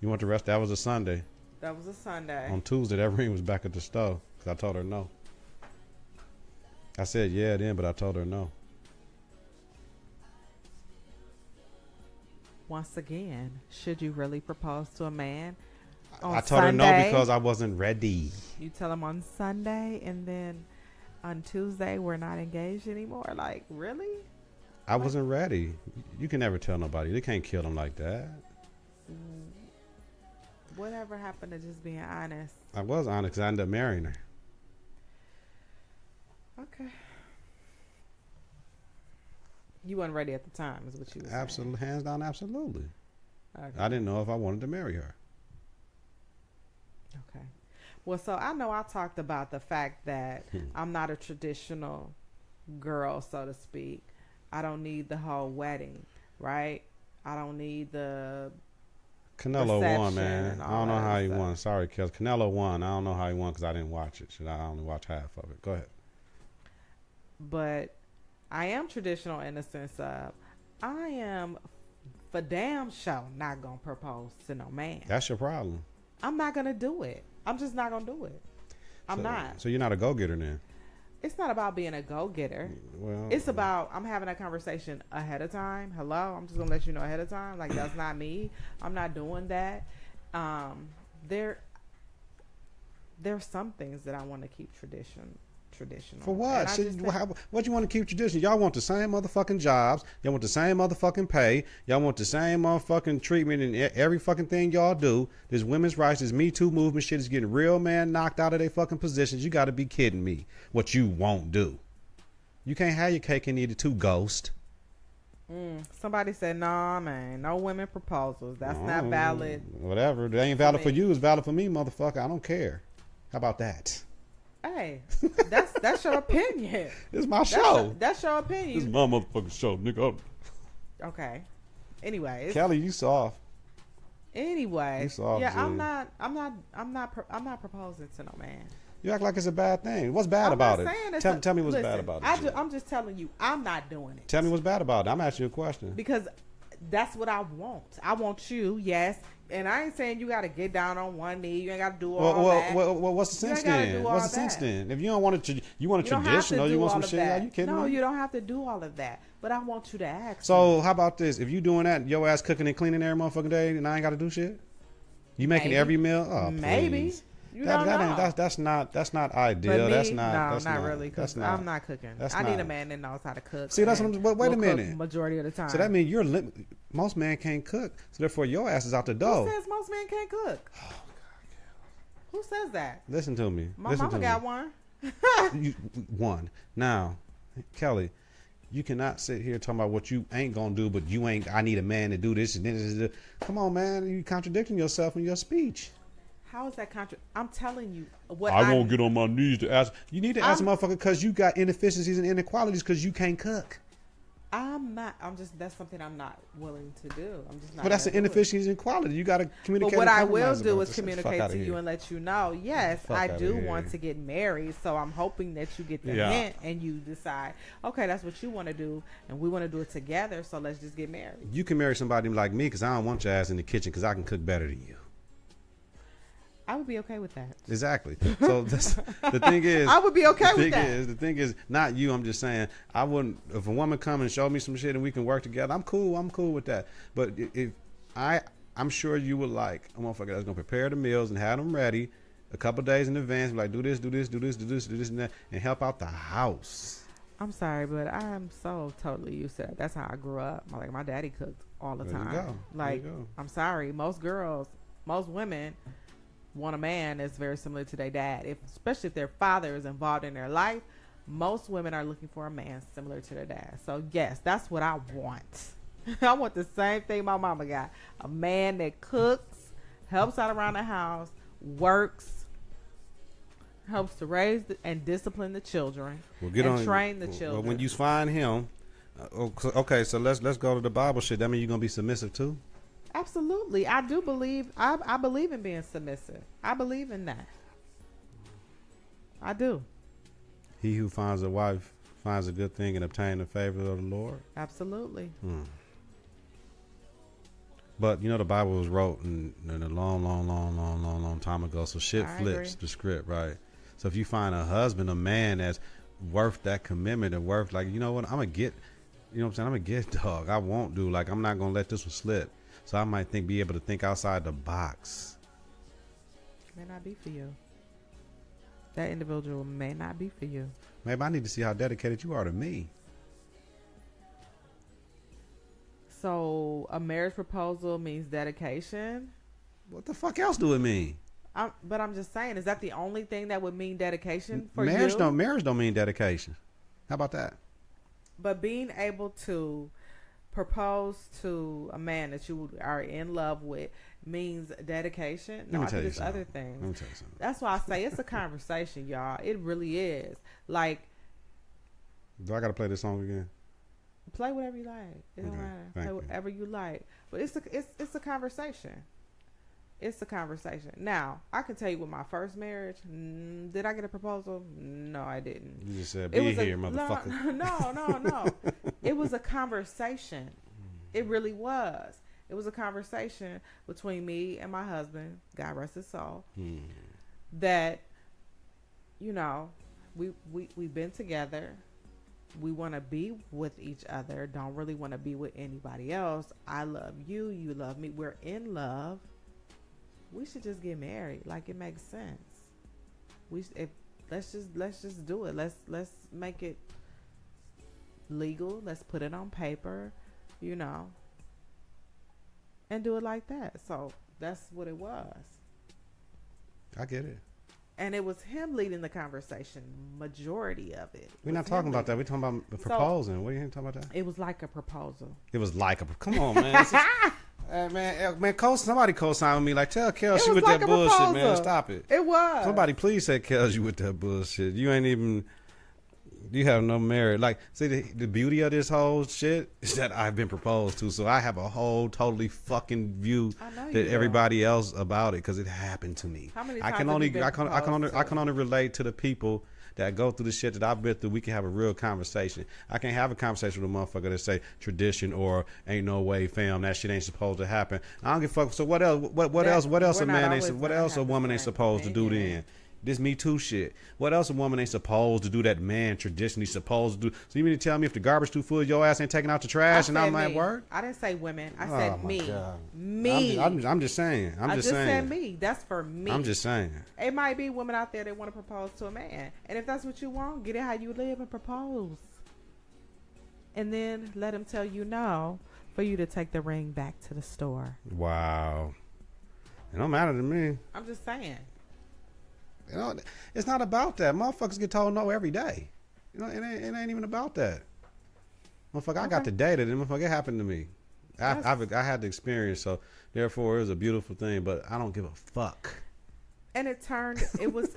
You want the rest? That was a Sunday. That was a Sunday. On Tuesday, that ring was back at the stove because I told her no. I said yeah then, but I told her no. Once again, should you really propose to a man? I told her no because I wasn't ready. You tell him on Sunday, and then on Tuesday we're not engaged anymore. Like, really? I wasn't ready. You can never tell nobody. They can't kill them like that. Whatever happened to just being honest? I was honest because I ended up marrying her. Okay. You weren't ready at the time, is what you were saying. Absolutely, hands down, absolutely. Okay. I didn't know if I wanted to marry her. Okay. Well, so I know I talked about the fact that I'm not a traditional girl, so to speak. I don't need the whole wedding, right? I don't need the Canelo won, man. I don't know how he won. Sorry, Kels. Canelo won. I don't know how he won because I didn't watch it. I only watched half of it. Go ahead. But I am traditional in the sense of I am for damn sure not going to propose to no man. That's your problem. I'm not going to do it. I'm just not going to do it. I'm not. So you're not a go-getter then? It's not about being a go-getter. Well, it's about I'm having a conversation ahead of time. Hello? I'm just going to let you know ahead of time. Like, that's not me. I'm not doing that. There's some things that I want to keep traditional. For what? What you want to keep tradition? Y'all want the same motherfucking jobs. Y'all want the same motherfucking pay. Y'all want the same motherfucking treatment in every fucking thing y'all do. This women's rights, this Me Too movement shit is getting real man knocked out of their fucking positions. You got to be kidding me. What you won't do. You can't have your cake and eat it too, ghost. Somebody said, nah, man, no women proposals. That's not valid. Whatever. It ain't valid for you. It's valid for me, motherfucker. I don't care. How about that? Hey, that's your opinion. It's my show. That's your opinion. This is my motherfucking show, nigga. Okay. Anyway, Kelly, you soft. Anyway, you soft, yeah, G. I'm not proposing to no man. You act like it's a bad thing. What's bad about it? Tell me what's bad about it. I'm just telling you, I'm not doing it. Tell me what's bad about it. I'm asking you a question. Because that's what I want. I want you, yes. And I ain't saying you got to get down on one knee. You ain't got to do all that. Well, what's the sense then? What's the sense then? If you don't want it, you want a traditional, you want some shit. Are you kidding me? No, you don't have to do all of that. But I want you to ask. So how about this? If you doing that, your ass cooking and cleaning every motherfucking day, and I ain't got to do shit. You making every meal? Oh, maybe. Please. You don't know. That's not ideal. That's not really. Because I'm not cooking. I need a man that knows how to cook. See, that's what I'm. Wait a minute. Majority of the time. So that means most men can't cook. So therefore, your ass is out the door. Who says most men can't cook? Oh God. Who says that? Listen to me. My mama got one. One. Now, Kelly, you cannot sit here talking about what you ain't gonna do, but you ain't. I need a man to do this and this. Come on, man. You contradicting yourself in your speech. How is that I'm telling you what I won't get on my knees to ask. You need to ask a motherfucker because you got inefficiencies and inequalities because you can't cook. That's something I'm not willing to do. I'm just not. But that's an inefficiency and quality. You got to communicate. But what I will do is communicate to you and let you know, yes, I do want to get married. So I'm hoping that you get the hint and you decide, okay, that's what you want to do. And we want to do it together. So let's just get married. You can marry somebody like me because I don't want your ass in the kitchen because I can cook better than you. I would be okay with that. Exactly. So the thing is, I would be okay with that. The thing is, not you. I'm just saying, I wouldn't. If a woman come and show me some shit and we can work together, I'm cool. I'm cool with that. But I'm sure you would like a motherfucker that's gonna prepare the meals and have them ready a couple days in advance. Like do this, and that, and help out the house. I'm sorry, but I'm so totally used to that. That's how I grew up. Like my daddy cooked all the time. There you go. Like I'm sorry, most women want a man that's very similar to their dad, especially if their father is involved in their life. Most women are looking for a man similar to their dad. So yes, that's what I want. I want the same thing my mama got: a man that cooks, helps out around the house, works, helps to raise and discipline the children, train the children. Well, when you find him, okay, so let's go to the Bible shit. That mean you're gonna be submissive too? Absolutely. I do believe, I believe in being submissive. I believe in that. I do. He who finds a wife finds a good thing and obtain the favor of the Lord. Absolutely. But the Bible was wrote in a long time ago. So shit flips the script, right? So if you find a husband, a man that's worth that commitment and worth like, you know what, I'm gonna get, you know what I'm saying? I'm gonna get dog. I won't do like, I'm not gonna let this one slip. So I might be able to think outside the box. May not be for you. That individual may not be for you. Maybe I need to see how dedicated you are to me. So a marriage proposal means dedication? What the fuck else do it mean? But I'm just saying, is that the only thing that would mean dedication for marriage you? Marriage don't mean dedication. How about that? But being able to propose to a man that you are in love with means dedication. No, I think it's other things. Let me tell you something. That's why I say it's a conversation, y'all. It really is. Like, do I gotta play this song again? Play whatever you like. It don't matter. Play whatever you like. But it's a conversation. It's a conversation. Now, I can tell you with my first marriage, did I get a proposal? No, I didn't. You just said, be here, motherfucker. No. It was a conversation. It really was. It was a conversation between me and my husband, God rest his soul, that, we've been together. We want to be with each other. Don't really want to be with anybody else. I love you. You love me. We're in love. We should just get married. Like, it makes sense. Let's just do it. Let's make it legal. Let's put it on paper, and do it like that. So that's what it was. I get it. And it was him leading the conversation, majority of it. We're not talking about that. We're talking about proposing. What are you talking about that? It was like a proposal. It was like a... Come on, man. Hey, man, somebody co-sign with me. Like, tell Kels you with like that bullshit, proposal. Man. Stop it. It was. Somebody please say Kels you with that bullshit. You ain't even... You have no merit. Like, see, the beauty of this whole shit is that I've been proposed to, so I have a whole totally fucking view that everybody else about it because it happened to me. How many I times can have only you been I can proposed to? only relate to the people that go through the shit that I've been through. We can have a real conversation. I can't have a conversation with a motherfucker that say tradition or ain't no way, fam, that shit ain't supposed to happen. I don't give a fuck. So what else? What else? What else a man ain't? What else a woman ain't supposed to do then? This Me Too shit. What else a woman ain't supposed to do that man traditionally supposed to do? So you mean to tell me if the garbage too full, your ass ain't taking out the trash and I'm at work? I didn't say women. I said me. God. Me. I'm just saying. I just said me. That's for me. I'm just saying. It might be women out there that want to propose to a man. And if that's what you want, get it how you live and propose. And then let him tell you no for you to take the ring back to the store. Wow. It don't matter to me. I'm just saying. You know, it's not about that. Motherfuckers get told no every day. You know, it ain't even about that. Motherfucker, okay. I got the data. And motherfucker, it happened to me. I had the experience, so therefore it was a beautiful thing. But I don't give a fuck. And it was.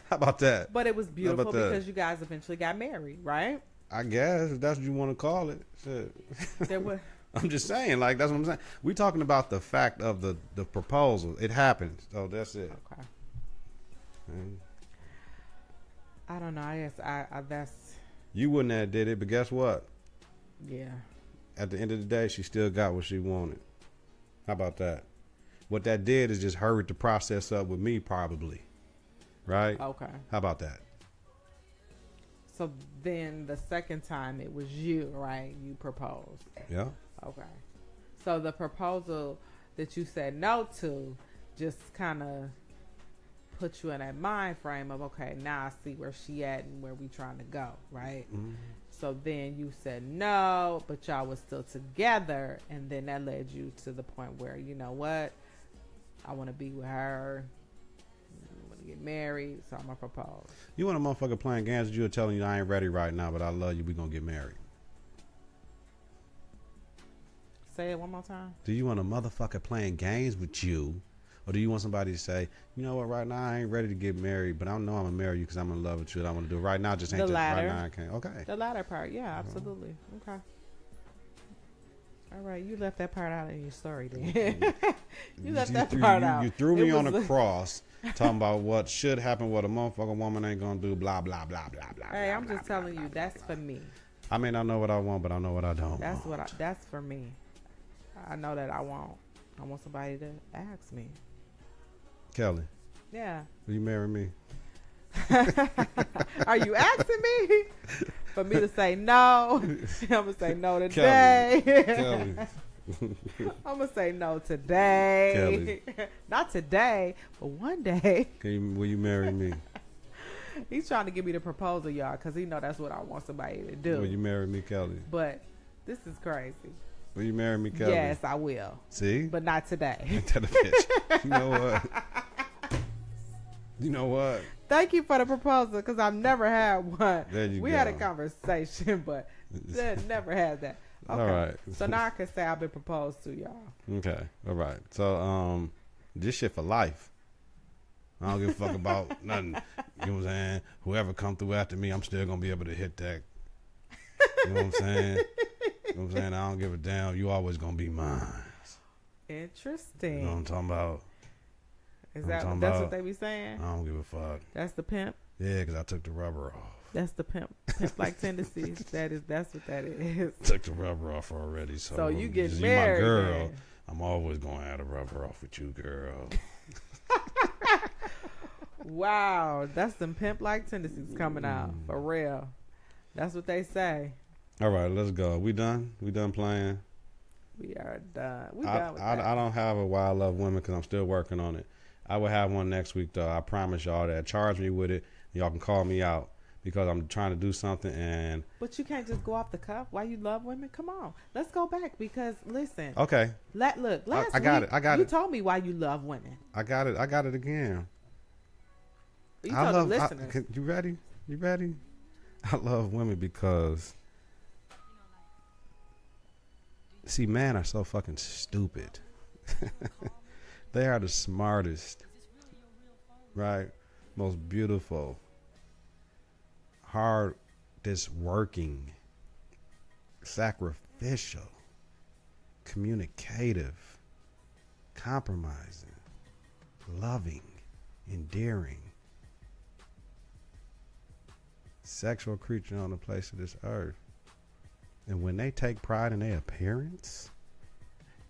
How about that? But it was beautiful because you guys eventually got married, right? I guess if that's what you want to call it. Shit. There was. I'm just saying, like that's what I'm saying. We're talking about the fact of the proposal. It happened, so that's it. Okay. I don't know. I guess I that's. You wouldn't have did it, but guess what? Yeah. At the end of the day, she still got what she wanted. How about that? What that did is just hurried the process up with me, probably. Right? Okay. How about that? So then the second time it was you, right? You proposed. Yeah. Okay. So the proposal that you said no to just kind of put you in that mind frame of, okay, now I see where she at and where we trying to go, right? Mm-hmm. So then you said no, but y'all was still together, and then that led you to the point where, you know what, I want to be with her, I want to get married, so I'm gonna propose. You want a motherfucker playing games with you or telling you I ain't ready right now, but I love you, we gonna get married? Say it one more time. Do you want a motherfucker playing games with you? Or do you want somebody to say, you know what, right now I ain't ready to get married, but I know I'm going to marry you because I'm in love with you and I want to do it right now. Just ain't just right now I can't. Okay. The latter part. Yeah, absolutely. Okay. All right. You left that part out in your story then. You left that part out. You threw me on a cross talking about what should happen, what a motherfucking woman ain't going to do, blah, blah, blah, blah, blah. Hey, blah, I'm blah, just blah, telling blah, you, blah, that's blah, for me. I may not know what I want, but I know what I don't want. That's for me. I know that I want somebody to ask me. Kelly. Yeah. Will you marry me? Are you asking me for me to say no? I'm going to say no today. Kelly. I'm going to say no today. Kelly. Not today, but one day. Will you marry me? He's trying to give me the proposal, y'all, because he know that's what I want somebody to do. Will you marry me, Kelly? But this is crazy. Will you marry me, Kelly? Yes, I will. See? But not today. Ain't that a bitch? You know what? You know what? Thank you for the proposal, because I've never had one. There you we go. had a conversation, but never had that. Okay. All right. So now I can say I've been proposed to, y'all. Okay. All right. So this shit for life. I don't give a fuck about nothing. You know what I'm saying? Whoever come through after me, I'm still gonna be able to hit that. You know what I'm saying? You know what I'm saying? I don't give a damn. You always gonna be mine. Interesting. You know what I'm talking about? That's what they be saying? I don't give a fuck. That's the pimp? Yeah, because I took the rubber off. That's the pimp-like tendencies. That's what that is. Took the rubber off already. So you get married, you my girl. man. I'm always going to have the rubber off with you, girl. Wow. That's some pimp-like tendencies coming out. For real. That's what they say. All right, let's go. We done? We done playing? We are done. We done with that. I don't have a Why I Love Women because I'm still working on it. I will have one next week, though. I promise y'all that. Charge me with it. Y'all can call me out because I'm trying to do something. But you can't just go off the cuff. Why you love women? Come on. Let's go back because, listen. Okay. Last week, you told me why you love women. I got it again. You told the listeners. You ready? You ready? I love women because, see, men are so fucking stupid. They are the smartest, right? Most beautiful, hard, this working, sacrificial, communicative, compromising, loving, endearing, sexual creature on the place of this earth. And when they take pride in their appearance,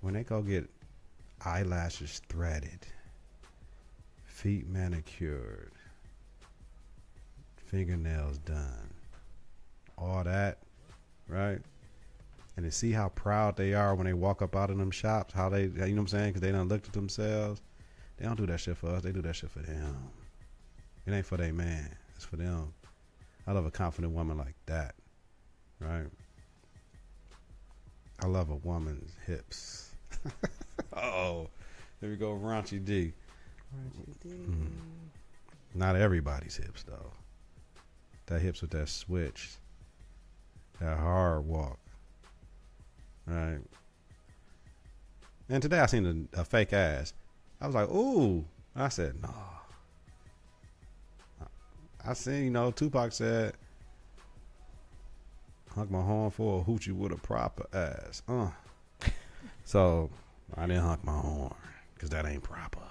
when they go get eyelashes threaded, feet manicured, fingernails done, all that, right? And to see how proud they are when they walk up out of them shops, how they, you know what I'm saying? Because they done looked at themselves. They don't do that shit for us. They do that shit for them. It ain't for their man. It's for them. I love a confident woman like that, right? I love a woman's hips. Oh, here we go, raunchy D. Raunchy D. Not everybody's hips though. That hips with that switch, that hard walk, right? And today I seen a fake ass. I was like, ooh. I said, no. I seen, Tupac said, honk my horn for a hoochie with a proper ass. So I didn't honk my horn because that ain't proper.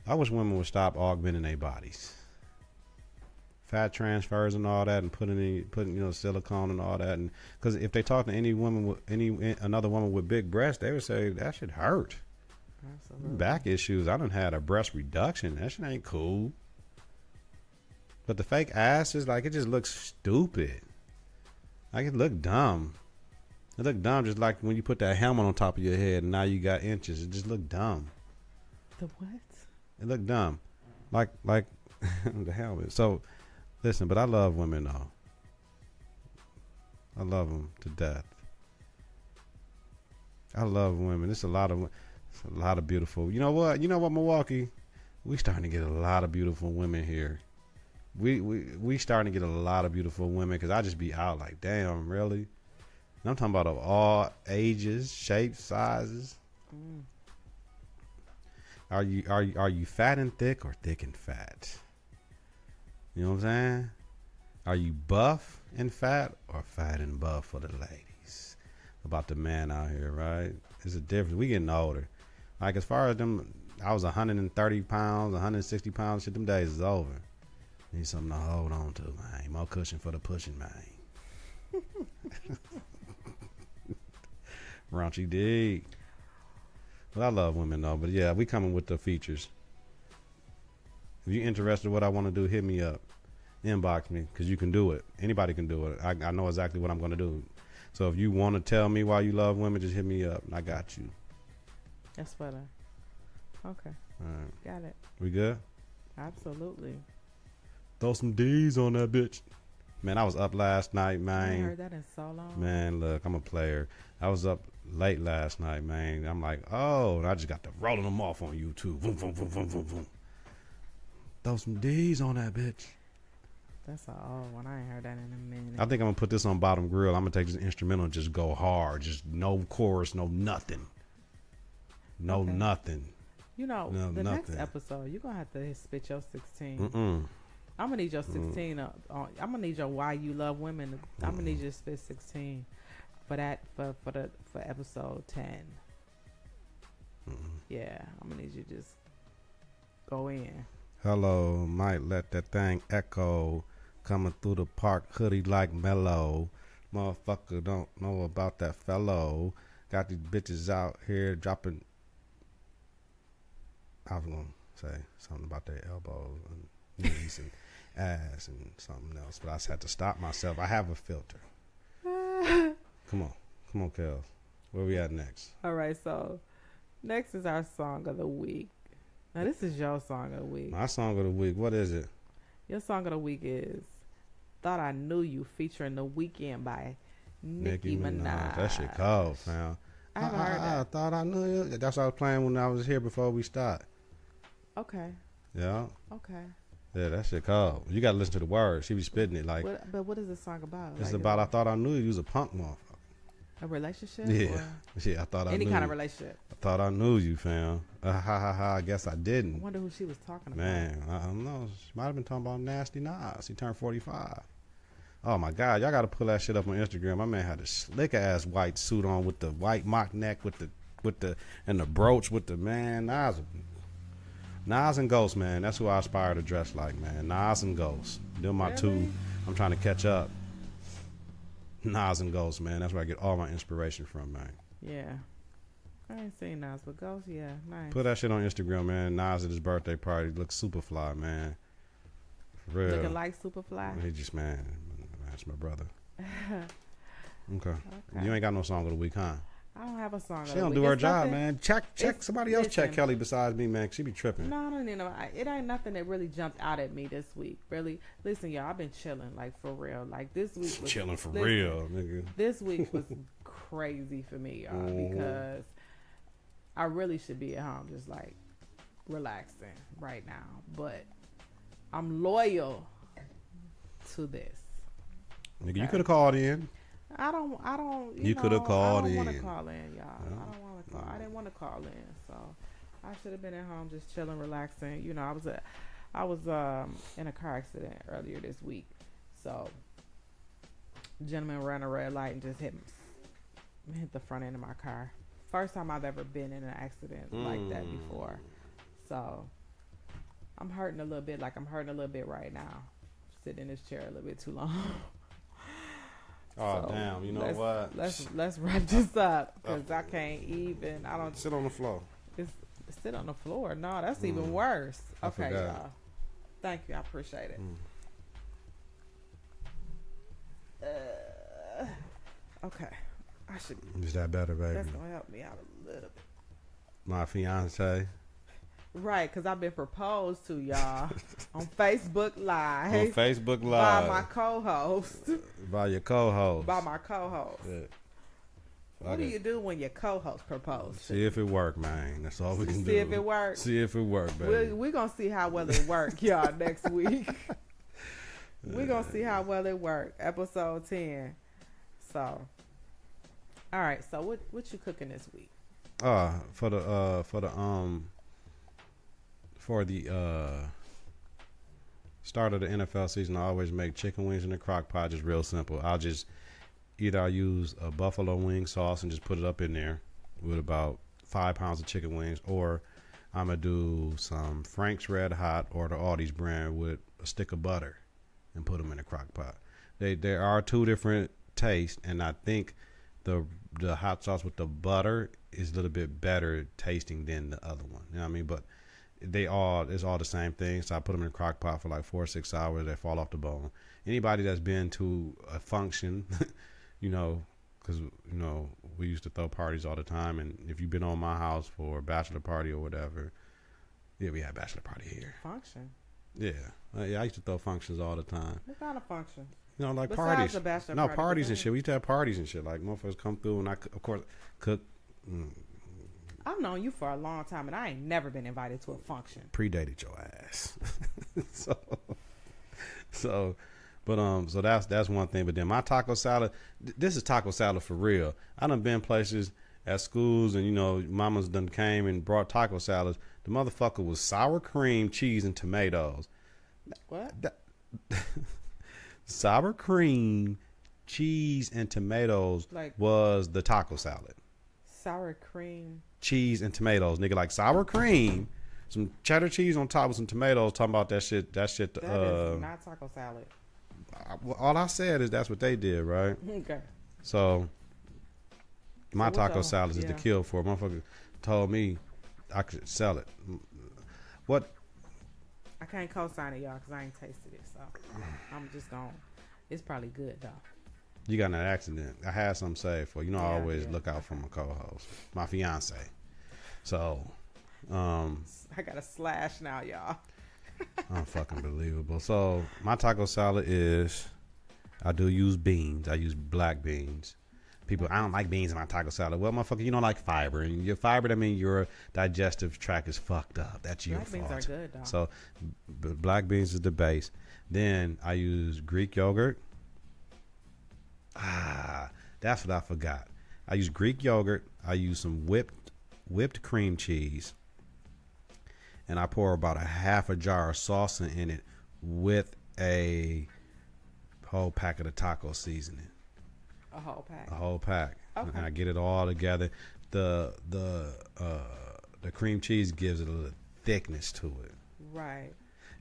I wish women would stop augmenting their bodies. Fat transfers and all that, and putting silicone and all that, and because if they talk to any woman with another woman with big breasts, they would say that shit hurt. Absolutely. Back issues. I done had a breast reduction. That shit ain't cool. But the fake ass is like, it just looks stupid. Like, it look dumb. It look dumb just like when you put that helmet on top of your head and now you got inches. It just look dumb. The what? It look dumb. Like the helmet. So, listen, but I love women though. I love them to death. I love women. It's a lot of beautiful. You know what, Milwaukee? We starting to get a lot of beautiful women here. We starting to get a lot of beautiful women because I just be out like, damn, really? And I'm talking about of all ages, shapes, sizes. Are you fat and thick or thick and fat? You know what I'm saying? Are you buff and fat or fat and buff for the ladies? About the man out here, right? There's a difference. We getting older. Like, as far as them, I was 130 pounds, 160 pounds. Shit, them days is over. Need something to hold on to, man. More cushion for the pushing, man. Raunchy D. Well, I love women, though. But, yeah, we coming with the features. If you're interested in what I want to do, hit me up. Inbox me, because you can do it. Anybody can do it. I know exactly what I'm going to do. So if you want to tell me why you love women, just hit me up, and I got you. That's better. Okay. All right. Got it. We good? Absolutely. Throw some D's on that bitch. Man, I was up last night, man. I ain't heard that in so long. Man, look, I'm a player. I was up late last night, man. I'm like, oh, and I just got to rolling them off on YouTube. Boom, boom, boom, boom, boom, boom. Throw some D's on that bitch. That's an old one. I ain't heard that in a minute. I think I'm going to put this on bottom grill. I'm going to take this instrumental and just go hard. Just no chorus, no nothing. No Okay. nothing. You know, No, the nothing. next episode, you're going to have to spit your 16. Mm-mm. I'm going to need your 16. I'm going to need your why you love women. I'm going to need you to spit 16 for that, for episode 10. Yeah, I'm going to need you to just go in. Hello, might let that thing echo. Coming through the park, hoodie like mellow. Motherfucker don't know about that fellow. Got these bitches out here dropping. I was going to say something about their elbows and knees and ass and something else, but I just had to stop myself. I have a filter. Come on, Kels. Where we at next? All right, so next is our song of the week. Now, this is your song of the week. My song of the week, what is it? Your song of the week is Thought I Knew You, featuring The Weeknd by Nicki Minaj. That shit cold, fam. I haven't heard that. I thought I knew you. That's what I was playing when I was here before we start. Okay. Yeah. Okay. Yeah, that shit cold. You gotta listen to the words. She be spitting it like. But what is this song about? It's Like, about I thought I knew you. You was a punk motherfucker. A relationship? Yeah. Or Yeah, I thought I any knew kind of you. relationship? I thought I knew you, fam. I guess I I didn't. wonder who she was talking about. Man, I don't know. She might have been talking about Nasty Nas. He turned 45. Oh my God, y'all got to pull that shit up on Instagram. My man had a slick ass white suit on with the white mock neck with the and the brooch with the man. Nas and Ghost, man. That's who I aspire to dress like, man. Nas and Ghost. Them my two. Really? I'm trying to catch up. Nas and Ghost, man. That's where I get all my inspiration from, man. Yeah. I ain't seen Nas, but Ghost, yeah, nice. Put that shit on Instagram, man. Nas at his birthday party looks super fly, man. For real. Looking like Superfly. He just, man, that's my brother. Okay. You ain't got no song of the week, huh? I don't have a song. She don't do her job, man. Check. Somebody else check Kelly besides me, man. She be tripping. No, it ain't nothing that really jumped out at me this week. Really, listen, y'all, I've been chilling, like, for real. Like, this week was Chilling for listen, real, nigga. This week was crazy for me, y'all, because I really should be at home just, like, relaxing right now. But I'm loyal to this. Nigga, you could have called in. I don't. You could have called I don't want in. to call in, y'all. I don't want to call. I didn't want to call in, so I should have been at home just chilling, relaxing. You know, I was in a car accident earlier this week, so gentleman ran a red light and just hit the front end of my car. First time I've ever been in an accident like that before, so I'm hurting a little bit. Like, I'm hurting a little bit right now, sitting in this chair a little bit too long. Oh, So, damn. You know what? Let's wrap this up, because I can't even. I don't Sit on the floor. sit on the floor. No, that's even worse. I Okay, forgot. y'all. Thank you. I appreciate it. Okay. I should. Is that better, baby? That's gonna help me out a little bit. My fiance. Right, because I've been proposed to, y'all, on Facebook Live. On Facebook By my Live. co-host. By your co-host. By my co-host. Yeah. What do you do when your co-host proposes? See if it work, man. That's all we can do. See if it works. See if it work, baby. We're going to see how well it work, y'all, next week. We're going to see how well it work. Episode 10. So, all right. So, what you cooking this week? For the start of the NFL season, I always make chicken wings in the crock pot. Just real simple. I use a buffalo wing sauce and just put it up in there with about 5 pounds of chicken wings, or I'm gonna do some Frank's Red Hot or the Aldi's brand with a stick of butter and put them in the crock pot. There are two different tastes, and I think the hot sauce with the butter is a little bit better tasting than the other one. You know what I mean? But it's all the same thing. So I put them in a crock pot for like 4 or 6 hours. They fall off the bone. Anybody that's been to a function, you know, because, you know, we used to throw parties all the time. And if you've been on my house for a bachelor party or whatever, yeah, we had a bachelor party here. Function. Yeah. I used to throw functions all the time. What kind of function? You know, like Besides parties. the bachelor No, party, parties and go shit. We used to have parties and shit. Like, motherfuckers come through and I, of course, cook. I've known you for a long time, and I ain't never been invited to a function. Predated your ass. so that's one thing. But then my taco salad, this is taco salad for real. I done been places at schools, and, you know, mamas done came and brought taco salads. The motherfucker was sour cream, cheese, and tomatoes. What? Sour cream, cheese, and tomatoes was the taco salad. Sour cream, cheese, and tomatoes, nigga. Like sour cream, some cheddar cheese on top with some tomatoes. Talking about that shit. That shit. That is not taco salad. All I said is that's what they did, right? Okay. So my taco else? salad is the kill for. Motherfucker told me I could sell it. What? I can't co-sign it, y'all, because I ain't tasted it. So I'm just going. It's probably good, though. You got in an accident. I had something saved for you. Know, I always look out for my co-host, my fiance. So, I got a slash now, y'all. unfucking believable. So my taco salad is, I do use beans. I use black beans. People, I don't like beans in my taco salad. Well, motherfucker, you don't like fiber, and your fiber, that means your digestive tract is fucked up. That's your fault. Black beans are good, though. So, black beans is the base. Then I use Greek yogurt. That's what I forgot. I use Greek yogurt. I use some whipped cream cheese, and I pour about a half a jar of salsa in it with a whole pack of the taco seasoning. A whole pack. A whole pack. Okay. And I get it all together. The cream cheese gives it a little thickness to it. Right.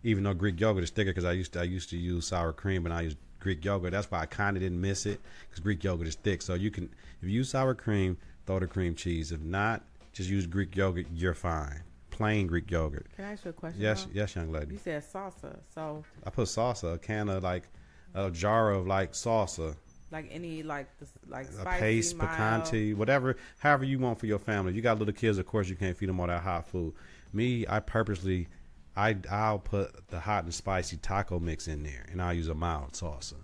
Even though Greek yogurt is thicker, because I used to use sour cream, and I use Greek yogurt. That's why I kind of didn't miss it, because Greek yogurt is thick. So you can, if you use sour cream, throw the cream cheese. If not, just use Greek yogurt. You're fine. Plain Greek yogurt. Can I ask you a question? Yes, Mom? yes, young lady. You said salsa, so I put salsa, a can of a jar of salsa. like any like A spicy, paste, mild. picante, whatever, however you want for your family. You got little kids, of course, you can't feed them all that hot food. Me, I purposely, I'll put the hot and spicy taco mix in there, and I'll use a mild salsa,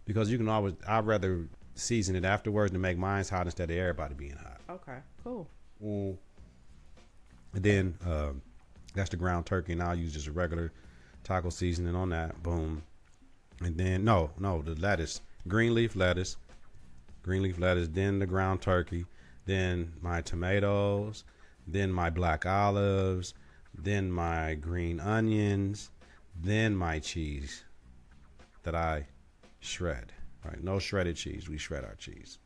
because you can always. I'd rather season it afterwards to make mine hot instead of everybody being hot. Okay, cool. And then that's the ground turkey, and I'll use just a regular taco seasoning on that. Boom. And then no, the lettuce. Green leaf lettuce, then the ground turkey, then my tomatoes, then my black olives, then my green onions, then my cheese that I shred. Right? No shredded cheese. We shred our cheese.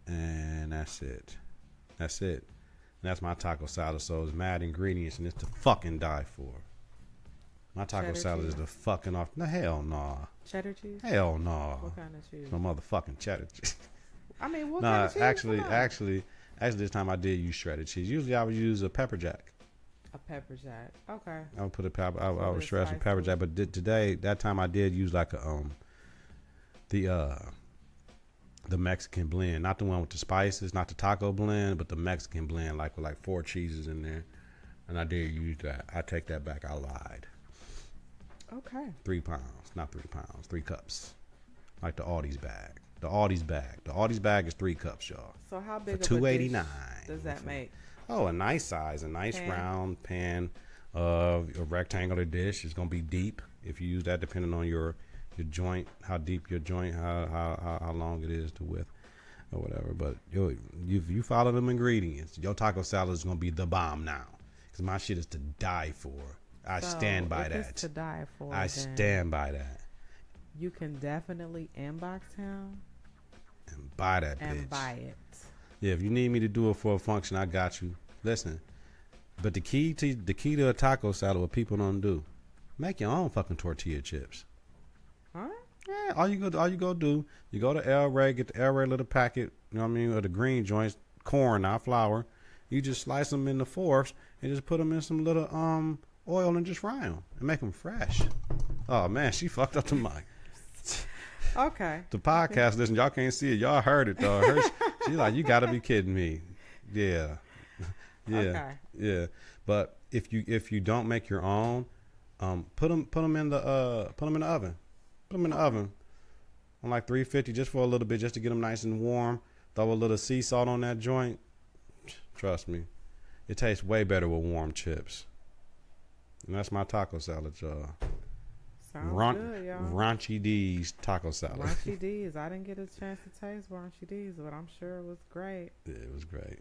And that's it. And that's my taco salad. So it's mad ingredients, and it's to fucking die for. My taco Cheddar salad cheese? is the fucking off. No, hell no. Cheddar cheese? Hell no. What kind of cheese? No motherfucking cheddar cheese. I mean, what Nah, kind of cheese? actually, this time I did use shredded cheese. Usually I would use a pepper jack. A pepper jack. Okay. I would put a pepper. I would bit shred some spicy. pepper jack. But today, that time I did use the Mexican blend, not the one with the spices, not the taco blend, but the Mexican blend, with 4 cheeses in there. And I did use that. I take that back. I lied. Okay. 3 pounds, not 3 pounds, 3 cups, like the Aldi's bag. The Aldi's bag is 3 cups, y'all. So how big For of a dish $2.89. does that make? Oh, a nice size, a nice Pan. round pan of a rectangular dish. It's gonna be deep if you use that, depending on your joint, how deep your joint, how long it is to width, or whatever. But if you follow them ingredients, your taco salad is gonna be the bomb now. Cause my shit is to die for. I So, stand by if that. it's to die for. I then stand by that. You can definitely inbox him And buy that bitch. and buy it. Yeah, if you need me to do it for a function, I got you. Listen, but the key to a taco salad, what people don't do, make your own fucking tortilla chips. Huh? Yeah, all you go do, you go to El Rey, get the El Rey little packet, you know what I mean, of the green joints, corn, not flour. You just slice them into 4ths and just put them in some little oil and just fry them and make them fresh. Oh man, she fucked up the mic. Okay. The podcast, listen, y'all can't see it. Y'all heard it though. She's like, you gotta be kidding me. Yeah. Yeah. Okay. Yeah. But if you don't make your own, put them in the oven. Put them in the oven on 350 just for a little bit, just to get them nice and warm. Throw a little sea salt on that joint. Trust me, it tastes way better with warm chips. And that's my taco salad, y'all. Sounds good, y'all. Raunchy D's taco salad. Raunchy D's. I didn't get a chance to taste Raunchy D's, but I'm sure it was great. Yeah, it was great.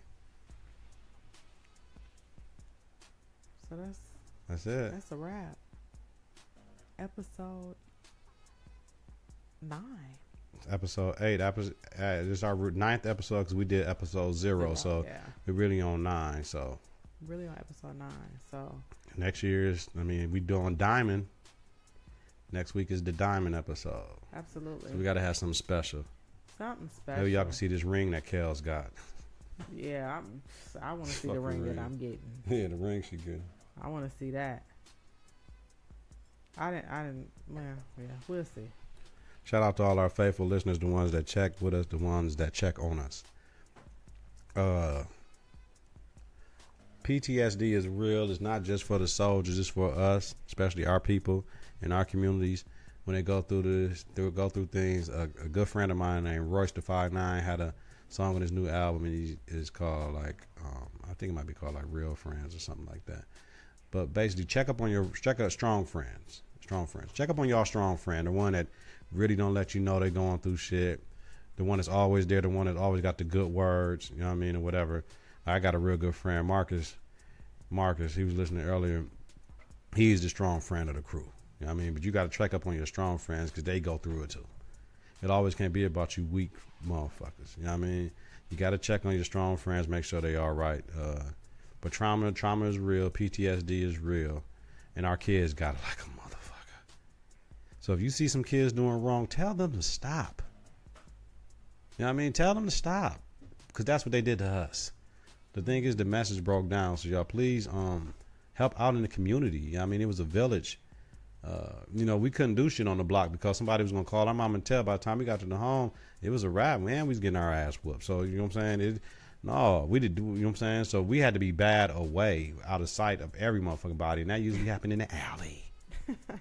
So That's it. that's a wrap. Episode 9. Episode 8. This is our 9th episode because we did episode 0. So yeah, we're really on 9. So really on episode 9. So next year's, we doing Diamond. Next week is the Diamond episode. absolutely. So we got to have something special. Something special. Maybe y'all can see this ring that Kels got. Yeah, I want to see the Fucking ring ring. that I'm getting. Yeah, the ring she good. I want to see that. I didn't. Man, yeah, we'll see. Shout out to all our faithful listeners, the ones that check with us, the ones that check on us. PTSD is real. It's not just for the soldiers. It's for us, especially our people in our communities. When they go through this, they will go through things. A good friend of mine named Royce the 5'9" had a song on his new album, and he is called I think it might be called Real Friends or something like that. But basically, check up strong friends. Check up on y'all strong friend, the one that really don't let you know they're going through shit. The one that's always there, the one that always got the good words, you know what I mean, or whatever. I got a real good friend, Marcus. He was listening earlier. He's the strong friend of the crew. You know what I mean? But you got to check up on your strong friends because they go through it too. It always can't be about you weak motherfuckers. You know what I mean? You got to check on your strong friends, make sure they all right. But trauma is real. PTSD is real. And our kids got it like a motherfucker. So if you see some kids doing wrong, tell them to stop. You know what I mean? Tell them to stop. Because that's what they did to us. The thing is, the message broke down. So y'all please help out in the community. You know what I mean? It was a village. We couldn't do shit on the block because somebody was going to call our mom and tell. By the time we got to the home, it was a wrap. Man, we was getting our ass whooped. So, you know what I'm saying? We did do, you know what I'm saying? So we had to be bad away, out of sight of every motherfucking body. And that usually happened in the alley.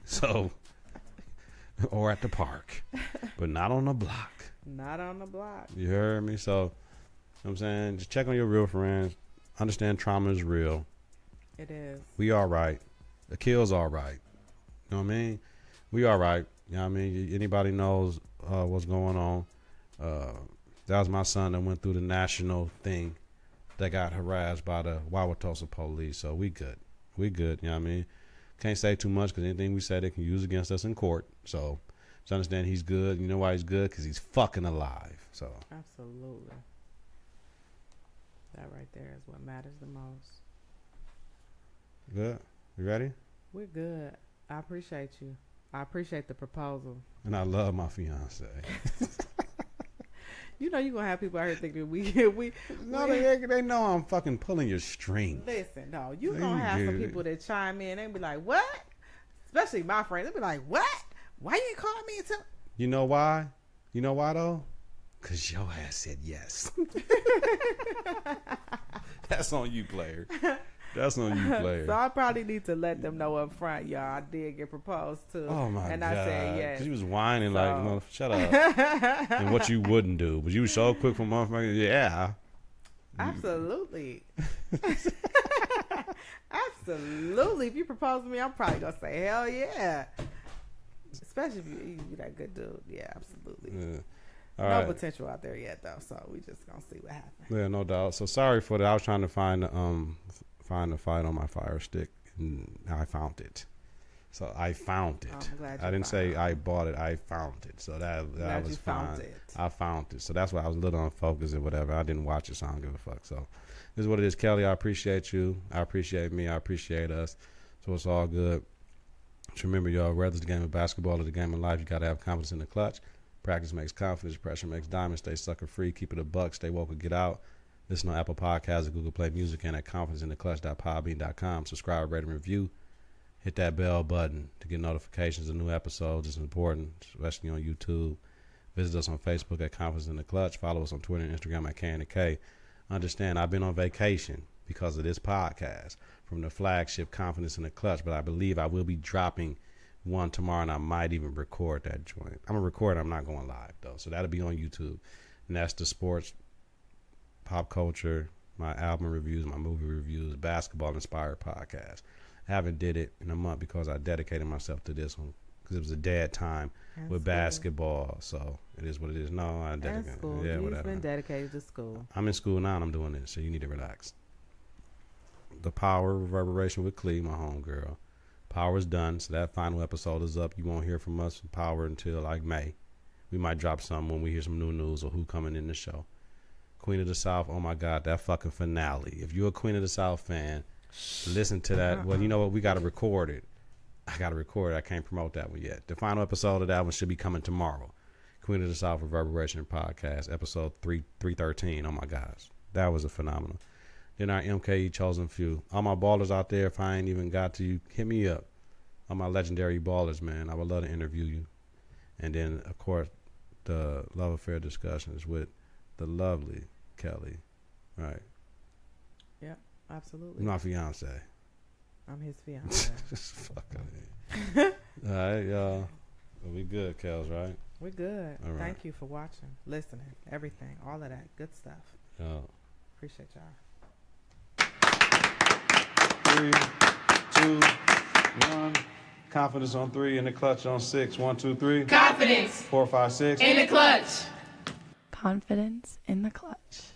So, or at the park. But not on the block. Not on the block. You heard me? So, you know what I'm saying? Just check on your real friends. Understand trauma is real. It is. We all right. The kill's all right. You know what I mean? We all right. You know what I mean? Anybody knows what's going on. That was my son that went through the national thing that got harassed by the Wauwatosa police. So we good. We good. You know what I mean? Can't say too much because anything we say they can use against us in court. So just understand he's good. You know why he's good? Because he's fucking alive. So Absolutely. That right there is what matters the most. Good. You ready? We're good. I appreciate you. I appreciate the proposal. And I love my fiance. You know you're going to have people out here thinking They know I'm fucking pulling your string. Listen, no, you're going to have some people that chime in and be like, what? Especially my friends. They'll be like, what? Why you call me and tell? You know why? You know why though? Because your ass said yes. That's on you, player. That's on you, player. So I probably need to let them know up front, y'all. I did get proposed to. Oh my God. And I said yes. Because you was whining like, no, shut up. And what you wouldn't do. But you was so quick for motherfuckers. Yeah. Absolutely. Absolutely. If you propose to me, I'm probably going to say, hell yeah. Especially if you that good dude. Yeah, absolutely. Yeah. No right. potential out there yet, though. So we just going to see what happens. Yeah, no doubt. So sorry for that. I was trying to find the fight on my Fire Stick, and I found it. So I found it. I'm glad I didn't say I bought it. I found it. So that was fine. Found it. I found it. So that's why I was a little unfocused and whatever. I didn't watch it, so I don't give a fuck. So this is what it is, Kelly. I appreciate you. I appreciate me. I appreciate us. So it's all good. Just remember, y'all, whether it's the game of basketball or the game of life, you got to have confidence in the clutch. Practice makes confidence. Pressure makes diamonds. Stay sucker free. Keep it a buck. Stay woke or get out. Listen on Apple Podcasts, Google Play Music, and at confidenceintheclutch.podbean.com. Subscribe, rate, and review. Hit that bell button to get notifications of new episodes. It's important, especially on YouTube. Visit us on Facebook at Confidence in the Clutch. Follow us on Twitter and Instagram at K&K. Understand, I've been on vacation because of this podcast from the flagship Confidence in the Clutch, but I believe I will be dropping one tomorrow, and I might even record that joint. I'm going to record it. I'm not going live, though, so that'll be on YouTube. And that's the sports, pop culture, my album reviews, my movie reviews, basketball-inspired podcast. I haven't did it in a month because I dedicated myself to this one because it was a dead time with basketball. So it is what it is. No, I dedicated. School. Yeah, He's whatever. been dedicated to school. I'm in school now and I'm doing this, so you need to relax. The Power Reverberation with Clee, my homegirl. Power's done, so that final episode is up. You won't hear from us from Power until like May. We might drop something when we hear some new news or who coming in the show. Queen of the South, oh my God, that fucking finale. If you're a Queen of the South fan, listen to that. Well, you know what? We got to record it. I got to record it. I can't promote that one yet. The final episode of that one should be coming tomorrow. Queen of the South Reverberation Podcast, episode 313. Oh my gosh. That was a phenomenal. Then our MKE Chosen Few. All my ballers out there, if I ain't even got to you, hit me up. All my legendary ballers, man. I would love to interview you. And then, of course, the love affair discussions with the lovely Kelly. Right. Yep, absolutely. My fiance. I'm his fiance. Fuck out here. All right, y'all. Well, we good, Kels, right? We're good. All right. Thank you for watching, listening, everything, all of that good stuff. Yeah. Appreciate y'all. 3, 2, 1. Confidence on 3 and the clutch on 6. 1, 2, 3. Confidence 4, 5, 6. in the clutch. Confidence in the Clutch.